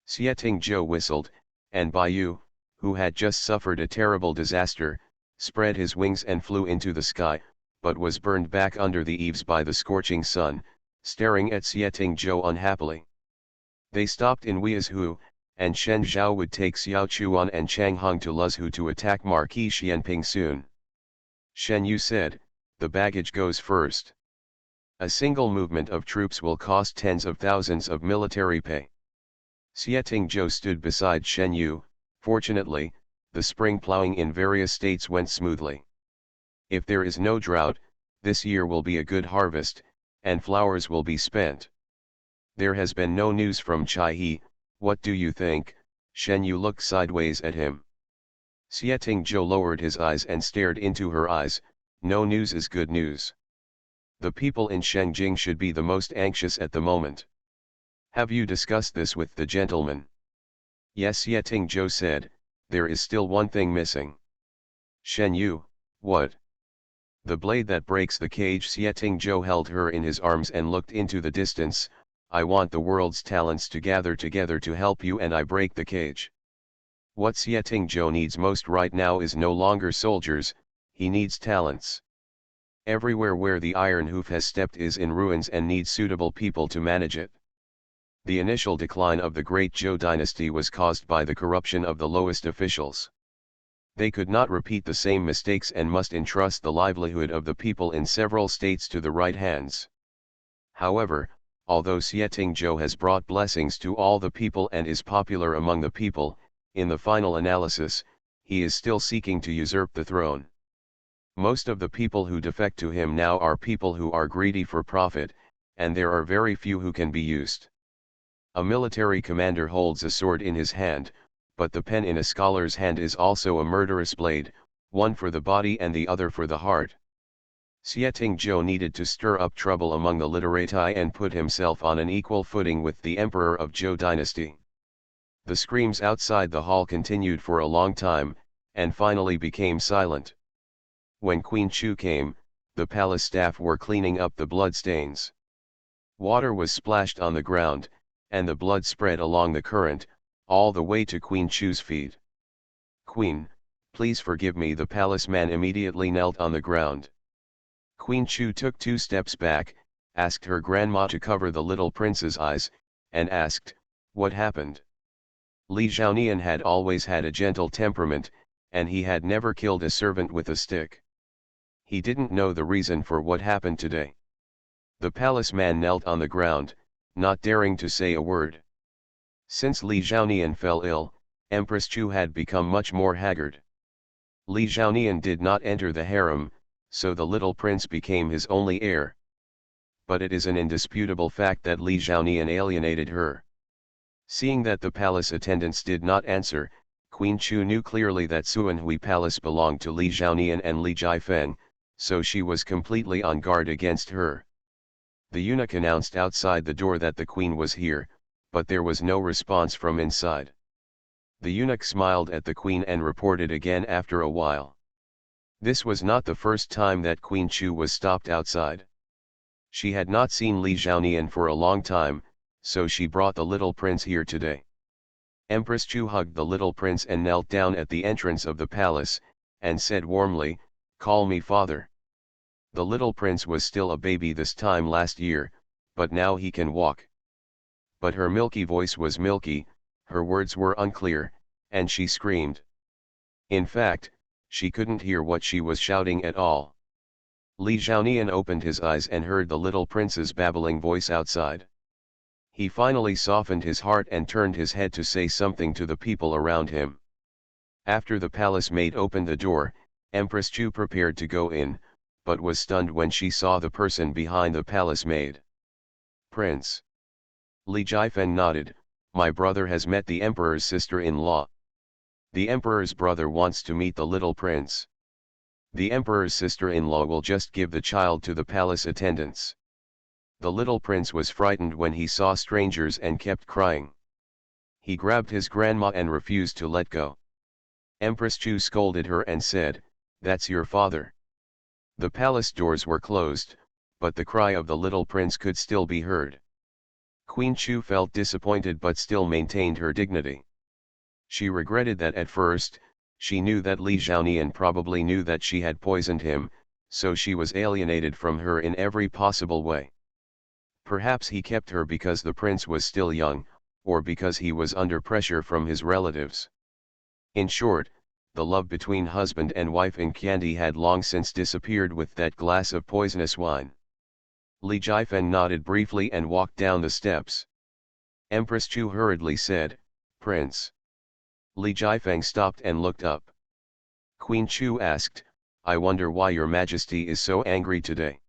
Xie Tingzhou whistled, and Bai Yu, who had just suffered a terrible disaster, spread his wings and flew into the sky, but was burned back under the eaves by the scorching sun, staring at Xie Tingzhou unhappily. They stopped in Weizhou, and Shen Zhao would take Xiao Chuan and Chang Hung to Luzhu to attack Marquis Xianping soon. Shen Yu said, "The baggage goes first. A single movement of troops will cost tens of thousands of military pay." Xie Tingzhou stood beside Shen Yu. Fortunately, the spring plowing in various states went smoothly. If there is no drought, this year will be a good harvest, and flowers will be spent. There has been no news from Chai. What do you think? Shen Yu looked sideways at him. Xie Tingzhou lowered his eyes and stared into her eyes. No news is good news. The people in Shenjing should be the most anxious at the moment. Have you discussed this with the gentleman? Yes, Xie Tingzhou said, there is still one thing missing. Shen Yu, what? The blade that breaks the cage. Xie Tingzhou held her in his arms and looked into the distance. I want the world's talents to gather together to help you, and I break the cage. What Xie Tingzhou needs most right now is no longer soldiers, he needs talents. Everywhere where the Iron Hoof has stepped is in ruins and needs suitable people to manage it. The initial decline of the Great Zhou dynasty was caused by the corruption of the lowest officials. They could not repeat the same mistakes and must entrust the livelihood of the people in several states to the right hands. However, although Xie Tingzhou has brought blessings to all the people and is popular among the people, in the final analysis, he is still seeking to usurp the throne. Most of the people who defect to him now are people who are greedy for profit, and there are very few who can be used. A military commander holds a sword in his hand, but the pen in a scholar's hand is also a murderous blade, one for the body and the other for the heart. Xie Tingzhou needed to stir up trouble among the literati and put himself on an equal footing with the emperor of Zhou dynasty. The screams outside the hall continued for a long time, and finally became silent. When Queen Chu came, the palace staff were cleaning up the blood stains. Water was splashed on the ground, and the blood spread along the current, all the way to Queen Chu's feet. "Queen, please forgive me." The palace man immediately knelt on the ground. Queen Chu took 2 steps back, asked her grandma to cover the little prince's eyes, and asked, "What happened?" Li Zhaonian had always had a gentle temperament, and he had never killed a servant with a stick. He didn't know the reason for what happened today. The palace man knelt on the ground, not daring to say a word. Since Li Zhaonian fell ill, Empress Chu had become much more haggard. Li Zhaonian did not enter the harem, so the little prince became his only heir. But it is an indisputable fact that Li Zhaonian alienated her. Seeing that the palace attendants did not answer, Queen Chu knew clearly that Suanhui Palace belonged to Li Zhaonian and Li Jiafeng, so she was completely on guard against her. The eunuch announced outside the door that the queen was here, but there was no response from inside. The eunuch smiled at the queen and reported again after a while. This was not the first time that Queen Chu was stopped outside. She had not seen Li Zhaonian for a long time, so she brought the little prince here today. Empress Chu hugged the little prince and knelt down at the entrance of the palace, and said warmly, "Call me father." The little prince was still a baby this time last year, but now he can walk. But her milky voice was milky, her words were unclear, and she screamed. In fact, she couldn't hear what she was shouting at all. Li Zhaonian opened his eyes and heard the little prince's babbling voice outside. He finally softened his heart and turned his head to say something to the people around him. After the palace maid opened the door, Empress Chu prepared to go in, but was stunned when she saw the person behind the palace maid. Prince. Li Jifeng nodded, my brother has met the emperor's sister-in-law. The emperor's brother wants to meet the little prince. The emperor's sister-in-law will just give the child to the palace attendants. The little prince was frightened when he saw strangers and kept crying. He grabbed his grandma and refused to let go. Empress Chu scolded her and said, "That's your father." The palace doors were closed, but the cry of the little prince could still be heard. Queen Chu felt disappointed but still maintained her dignity. She regretted that at first, she knew that Li Zhaonian probably knew that she had poisoned him, so she was alienated from her in every possible way. Perhaps he kept her because the prince was still young, or because he was under pressure from his relatives. In short, the love between husband and wife in Candy had long since disappeared with that glass of poisonous wine. Li Jifeng nodded briefly and walked down the steps. Empress Chu hurriedly said, "Prince." Li Jifeng stopped and looked up. Queen Chu asked, "I wonder why your majesty is so angry today."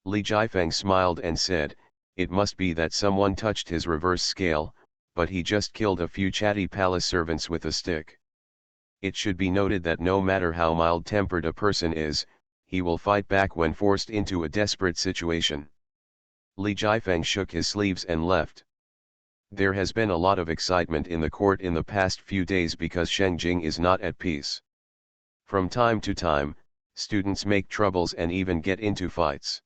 Li Jifeng smiled and said, "It must be that someone touched his reverse scale, but he just killed a few chatty palace servants with a stick. It should be noted that no matter how mild-tempered a person is, he will fight back when forced into a desperate situation." Li Jifeng shook his sleeves and left. There has been a lot of excitement in the court in the past few days because Shengjing is not at peace. From time to time, students make troubles and even get into fights.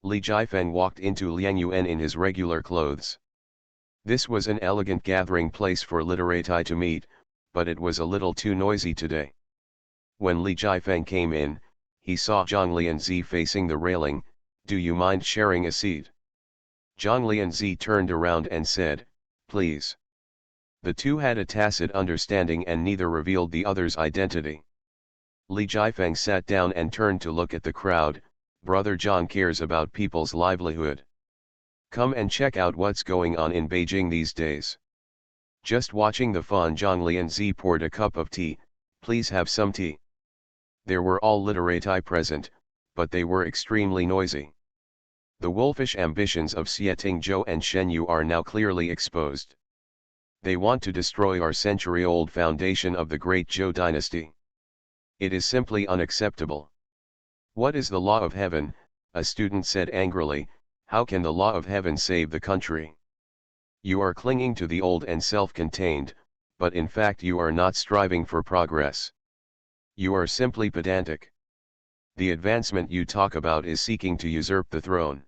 Li Jifeng walked into Liangyuan in his regular clothes. This was an elegant gathering place for literati to meet, but it was a little too noisy today. When Li Jifeng came in, he saw Zhang Lianzi facing the railing. "Do you mind sharing a seat?" Zhang Lianzi turned around and said, "Please." The two had a tacit understanding and neither revealed the other's identity. Li Jifeng sat down and turned to look at the crowd. "Brother Zhang cares about people's livelihood. Come and check out what's going on in Beijing these days." Just watching the fun, Zhang Lianzi poured a cup of tea. "Please have some tea." There were all literati present, but they were extremely noisy. The wolfish ambitions of Xie Zhou and Shen Yu are now clearly exposed. They want to destroy our century-old foundation of the great Zhou dynasty. It is simply unacceptable. "What is the law of heaven?" a student said angrily. "How can the law of heaven save the country? You are clinging to the old and self-contained, but in fact you are not striving for progress. You are simply pedantic. The advancement you talk about is seeking to usurp the throne.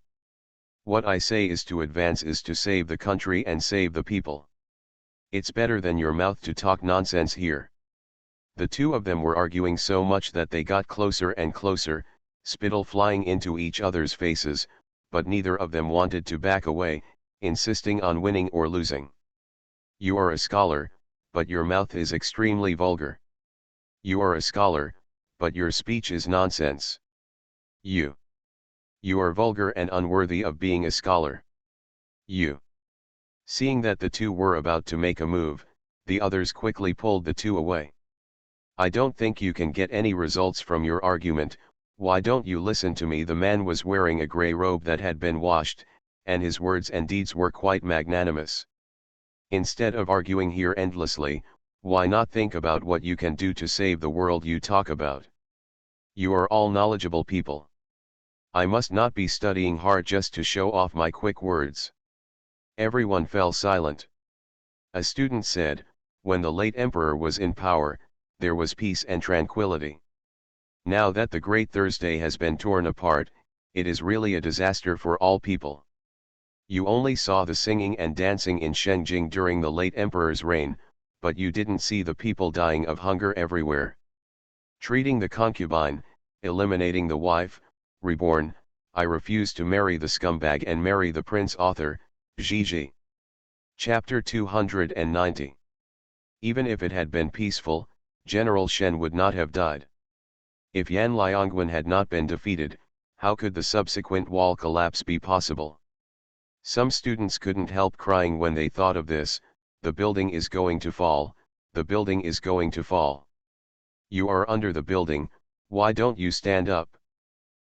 What I say is to advance is to save the country and save the people. It's better than your mouth to talk nonsense here." The two of them were arguing so much that they got closer and closer, spittle flying into each other's faces, but neither of them wanted to back away, insisting on winning or losing. "You are a scholar, but your mouth is extremely vulgar. You are a scholar, but your speech is nonsense. You are vulgar and unworthy of being a scholar. You." Seeing that the two were about to make a move, the others quickly pulled the two away. "I don't think you can get any results from your argument. Why don't you listen to me?" The man was wearing a gray robe that had been washed, and his words and deeds were quite magnanimous. "Instead of arguing here endlessly, why not think about what you can do to save the world you talk about? You are all knowledgeable people. I must not be studying hard just to show off my quick words." Everyone fell silent. A student said, "When the late emperor was in power, there was peace and tranquility. Now that the Great Thursday has been torn apart, it is really a disaster for all people. You only saw the singing and dancing in Shengjing during the late emperor's reign, but you didn't see the people dying of hunger everywhere. Treating the concubine, eliminating the wife, reborn, I refuse to marry the scumbag and marry the prince." Author, Gigi. Chapter 290. Even if it had been peaceful, General Shen would not have died. If Yan Liangwen had not been defeated, how could the subsequent wall collapse be possible? Some students couldn't help crying when they thought of this. The building is going to fall, the building is going to fall. You are under the building, why don't you stand up?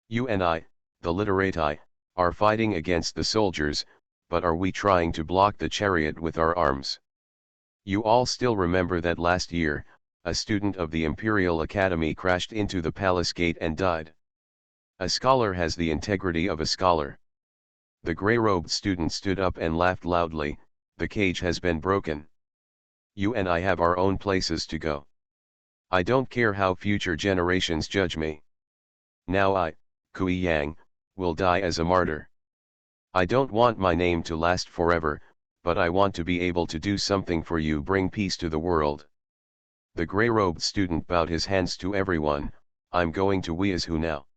You and I, the literati, are fighting against the soldiers, but are we trying to block the chariot with our arms? You all still remember that last year, a student of the Imperial Academy crashed into the palace gate and died. A scholar has the integrity of a scholar. The gray-robed student stood up and laughed loudly. The cage has been broken. You and I have our own places to go. I don't care how future generations judge me. Now I, Kui Yang, will die as a martyr. I don't want my name to last forever, but I want to be able to do something for you, bring peace to the world. The gray-robed student bowed his hands to everyone. I'm going to Weizhou now.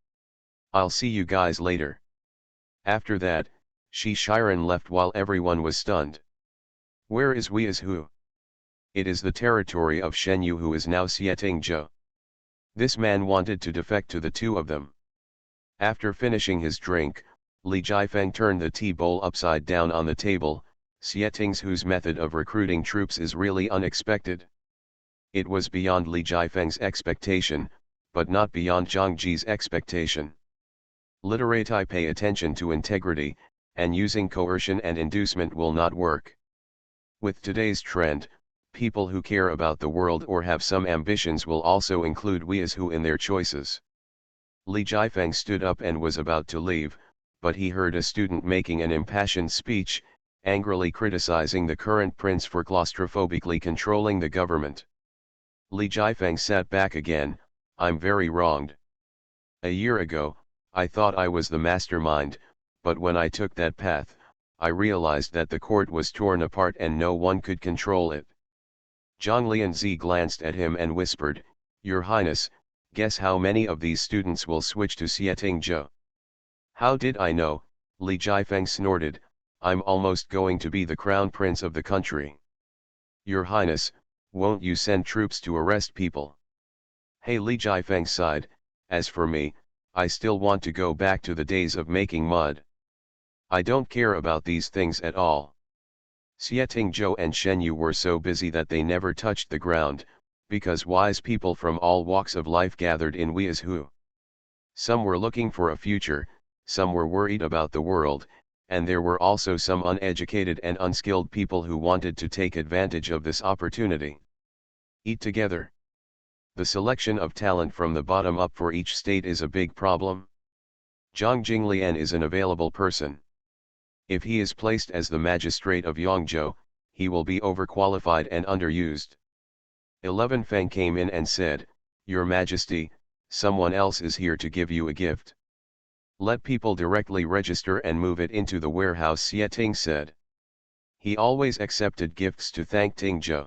I'll see you guys later. After that, Shi Shiren left while everyone was stunned. Where is Weizhou? It is the territory of Shen Yu, who is now Xieting Zhou. This man wanted to defect to the two of them. After finishing his drink, Li Jifeng turned the tea bowl upside down on the table. Xieting Zhou's method of recruiting troops is really unexpected. It was beyond Li Jifeng's expectation, but not beyond Zhang Ji's expectation. Literati pay attention to integrity, and using coercion and inducement will not work. With today's trend, people who care about the world or have some ambitions will also include Weizhou in their choices. Li Jifeng stood up and was about to leave, but he heard a student making an impassioned speech, angrily criticizing the current prince for claustrophobically controlling the government. Li Jifeng sat back again. I'm very wronged. A year ago, I thought I was the mastermind, but when I took that path, I realized that the court was torn apart and no one could control it. Zhang Lianzi glanced at him and whispered, Your Highness, guess how many of these students will switch to Xieting Zhou? How did I know? Li Jifeng snorted, I'm almost going to be the crown prince of the country. Your Highness, won't you send troops to arrest people? Hey, Li Jifeng sighed, as for me, I still want to go back to the days of making mud. I don't care about these things at all. Xieting Zhou and Shen Yu were so busy that they never touched the ground, because wise people from all walks of life gathered in Weizhou. Some were looking for a future, some were worried about the world, and there were also some uneducated and unskilled people who wanted to take advantage of this opportunity. Eat together. The selection of talent from the bottom up for each state is a big problem. Zhang Jinglian is an available person. If he is placed as the magistrate of Yangzhou, he will be overqualified and underused. 11 Feng came in and said, Your Majesty, someone else is here to give you a gift. Let people directly register and move it into the warehouse, Xieting said. He always accepted gifts to thank Tingzhou.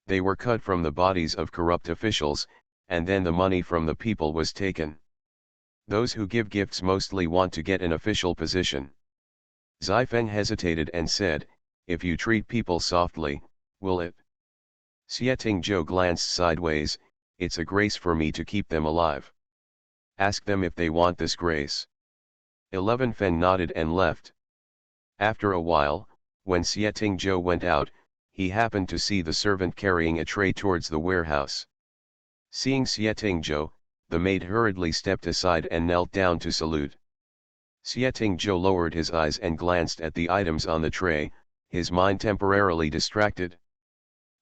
They were cut from the bodies of corrupt officials, and then the money from the people was taken. Those who give gifts mostly want to get an official position. Zifeng hesitated and said, If you treat people softly, will it? Xieting Zhou glanced sideways, It's a grace for me to keep them alive. Ask them if they want this grace. 11 Feng nodded and left. After a while, when Xieting Zhou went out, he happened to see the servant carrying a tray towards the warehouse. Seeing Xieting Zhou, the maid hurriedly stepped aside and knelt down to salute. Xieting Zhou lowered his eyes and glanced at the items on the tray, his mind temporarily distracted.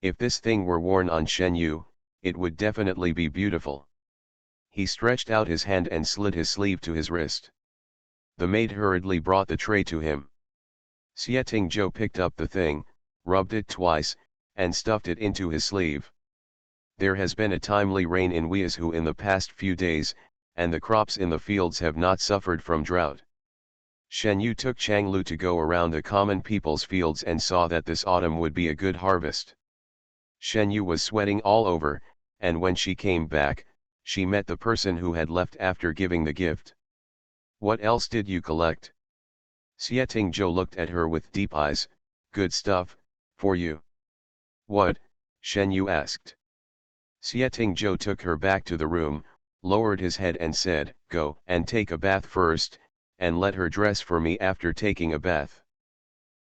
If this thing were worn on Shen Yu, it would definitely be beautiful. He stretched out his hand and slid his sleeve to his wrist. The maid hurriedly brought the tray to him. Xieting Zhou picked up the thing, rubbed it twice, and stuffed it into his sleeve. There has been a timely rain in Weizhou in the past few days, and the crops in the fields have not suffered from drought. Shen Yu took Chang Lu to go around the common people's fields and saw that this autumn would be a good harvest. Shen Yu was sweating all over, and when she came back, she met the person who had left after giving the gift. What else did you collect? Xieting Zhou looked at her with deep eyes. Good stuff, for you. What? Shen Yu asked. Xieting Zhou took her back to the room, lowered his head and said, Go and take a bath first, and let her dress for me after taking a bath.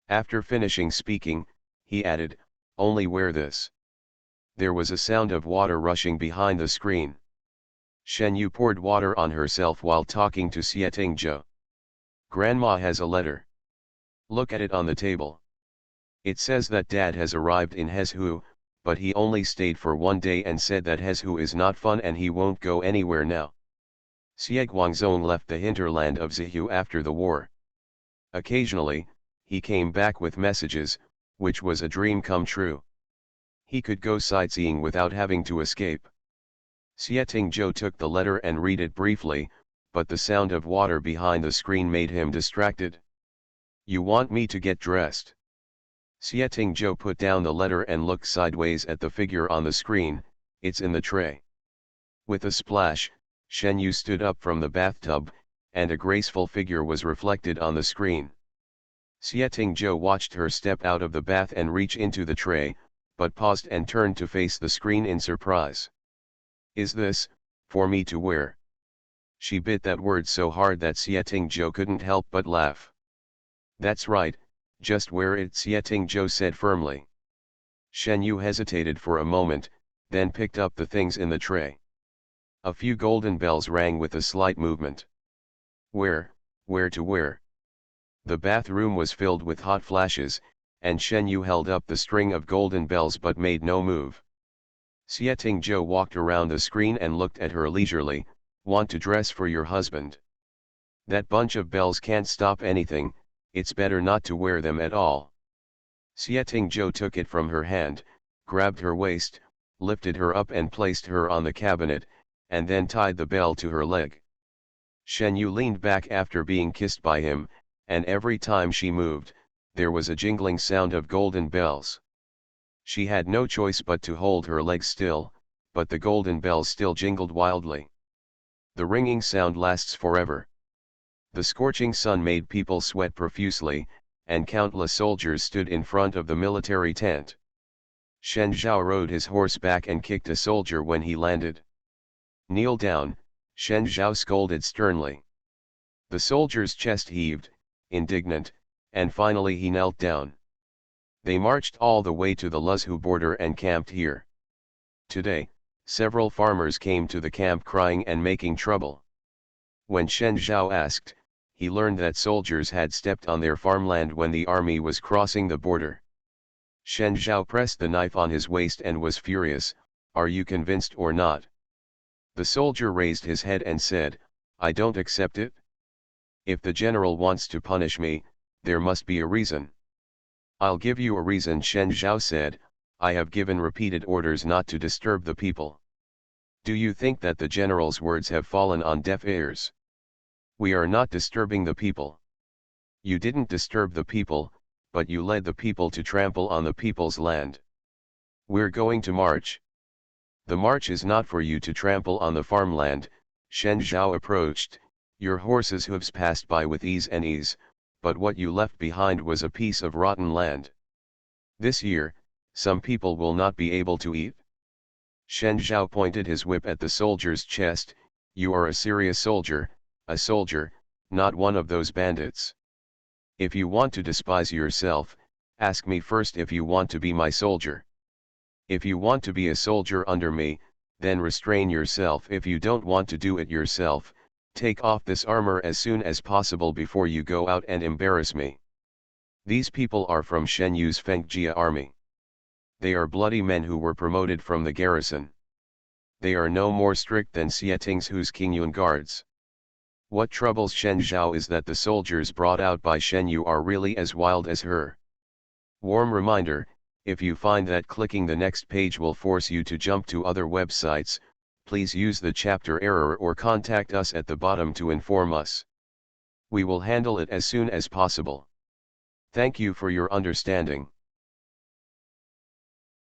After finishing speaking, he added, only wear this. There was a sound of water rushing behind the screen. Shen Yu poured water on herself while talking to Xieting Zhou. Grandma has a letter. Look at it on the table. It says that Dad has arrived in Hezhu, but he only stayed for 1 day and said that Hezhu is not fun and he won't go anywhere now. Xie Guangzong left the hinterland of Zhihu after the war. Occasionally, he came back with messages, which was a dream come true. He could go sightseeing without having to escape. Xieting Zhou took the letter and read it briefly, but the sound of water behind the screen made him distracted. You want me to get dressed? Xieting Zhou put down the letter and looked sideways at the figure on the screen. It's in the tray. With a splash, Shen Yu stood up from the bathtub, and a graceful figure was reflected on the screen. Xieting Zhou watched her step out of the bath and reach into the tray, but paused and turned to face the screen in surprise. Is this, for me to wear? She bit that word so hard that Xieting Zhou couldn't help but laugh. That's right, just wear it, Xieting Zhou said firmly. Shen Yu hesitated for a moment, then picked up the things in the tray. A few golden bells rang with a slight movement. Where to wear? The bathroom was filled with hot flashes, and Shen Yu held up the string of golden bells but made no move. Xieting Zhou walked around the screen and looked at her leisurely. Want to dress for your husband? That bunch of bells can't stop anything, it's better not to wear them at all. Xieting Zhou took it from her hand, grabbed her waist, lifted her up and placed her on the cabinet, and then tied the bell to her leg. Shen Yu leaned back after being kissed by him, and every time she moved, there was a jingling sound of golden bells. She had no choice but to hold her legs still, but the golden bells still jingled wildly. The ringing sound lasts forever. The scorching sun made people sweat profusely, and countless soldiers stood in front of the military tent. Shen Zhao rode his horse back and kicked a soldier when he landed. Kneel down, Shen Zhao scolded sternly. The soldier's chest heaved, indignant, and finally he knelt down. They marched all the way to the Luzhu border and camped here. Today, several farmers came to the camp crying and making trouble. When Shen Zhao asked, he learned that soldiers had stepped on their farmland when the army was crossing the border. Shen Zhao pressed the knife on his waist and was furious. Are you convinced or not? The soldier raised his head and said, I don't accept it. If the general wants to punish me, there must be a reason. I'll give you a reason, Shen Zhao said. I have given repeated orders not to disturb the people. Do you think that the general's words have fallen on deaf ears? We are not disturbing the people. You didn't disturb the people, but you led the people to trample on the people's land. We're going to march. The march is not for you to trample on the farmland. Shen Zhao approached. Your horse's hooves passed by with ease, but what you left behind was a piece of rotten land. This year, some people will not be able to eat. Shen Zhao pointed his whip at the soldier's chest. You are a serious soldier, a soldier, not one of those bandits. If you want to despise yourself, ask me first if you want to be my soldier. If you want to be a soldier under me, then restrain yourself. If you don't want to do it yourself, take off this armor as soon as possible before you go out and embarrass me. These people are from Shen Yu's Fengjia army. They are bloody men who were promoted from the garrison. They are no more strict than Xieting Zhou's Qingyun guards. What troubles Shen Zhao is that the soldiers brought out by Shen Yu are really as wild as her. Warm reminder, if you find that clicking the next page will force you to jump to other websites, please use the chapter error or contact us at the bottom to inform us. We will handle it as soon as possible. Thank you for your understanding.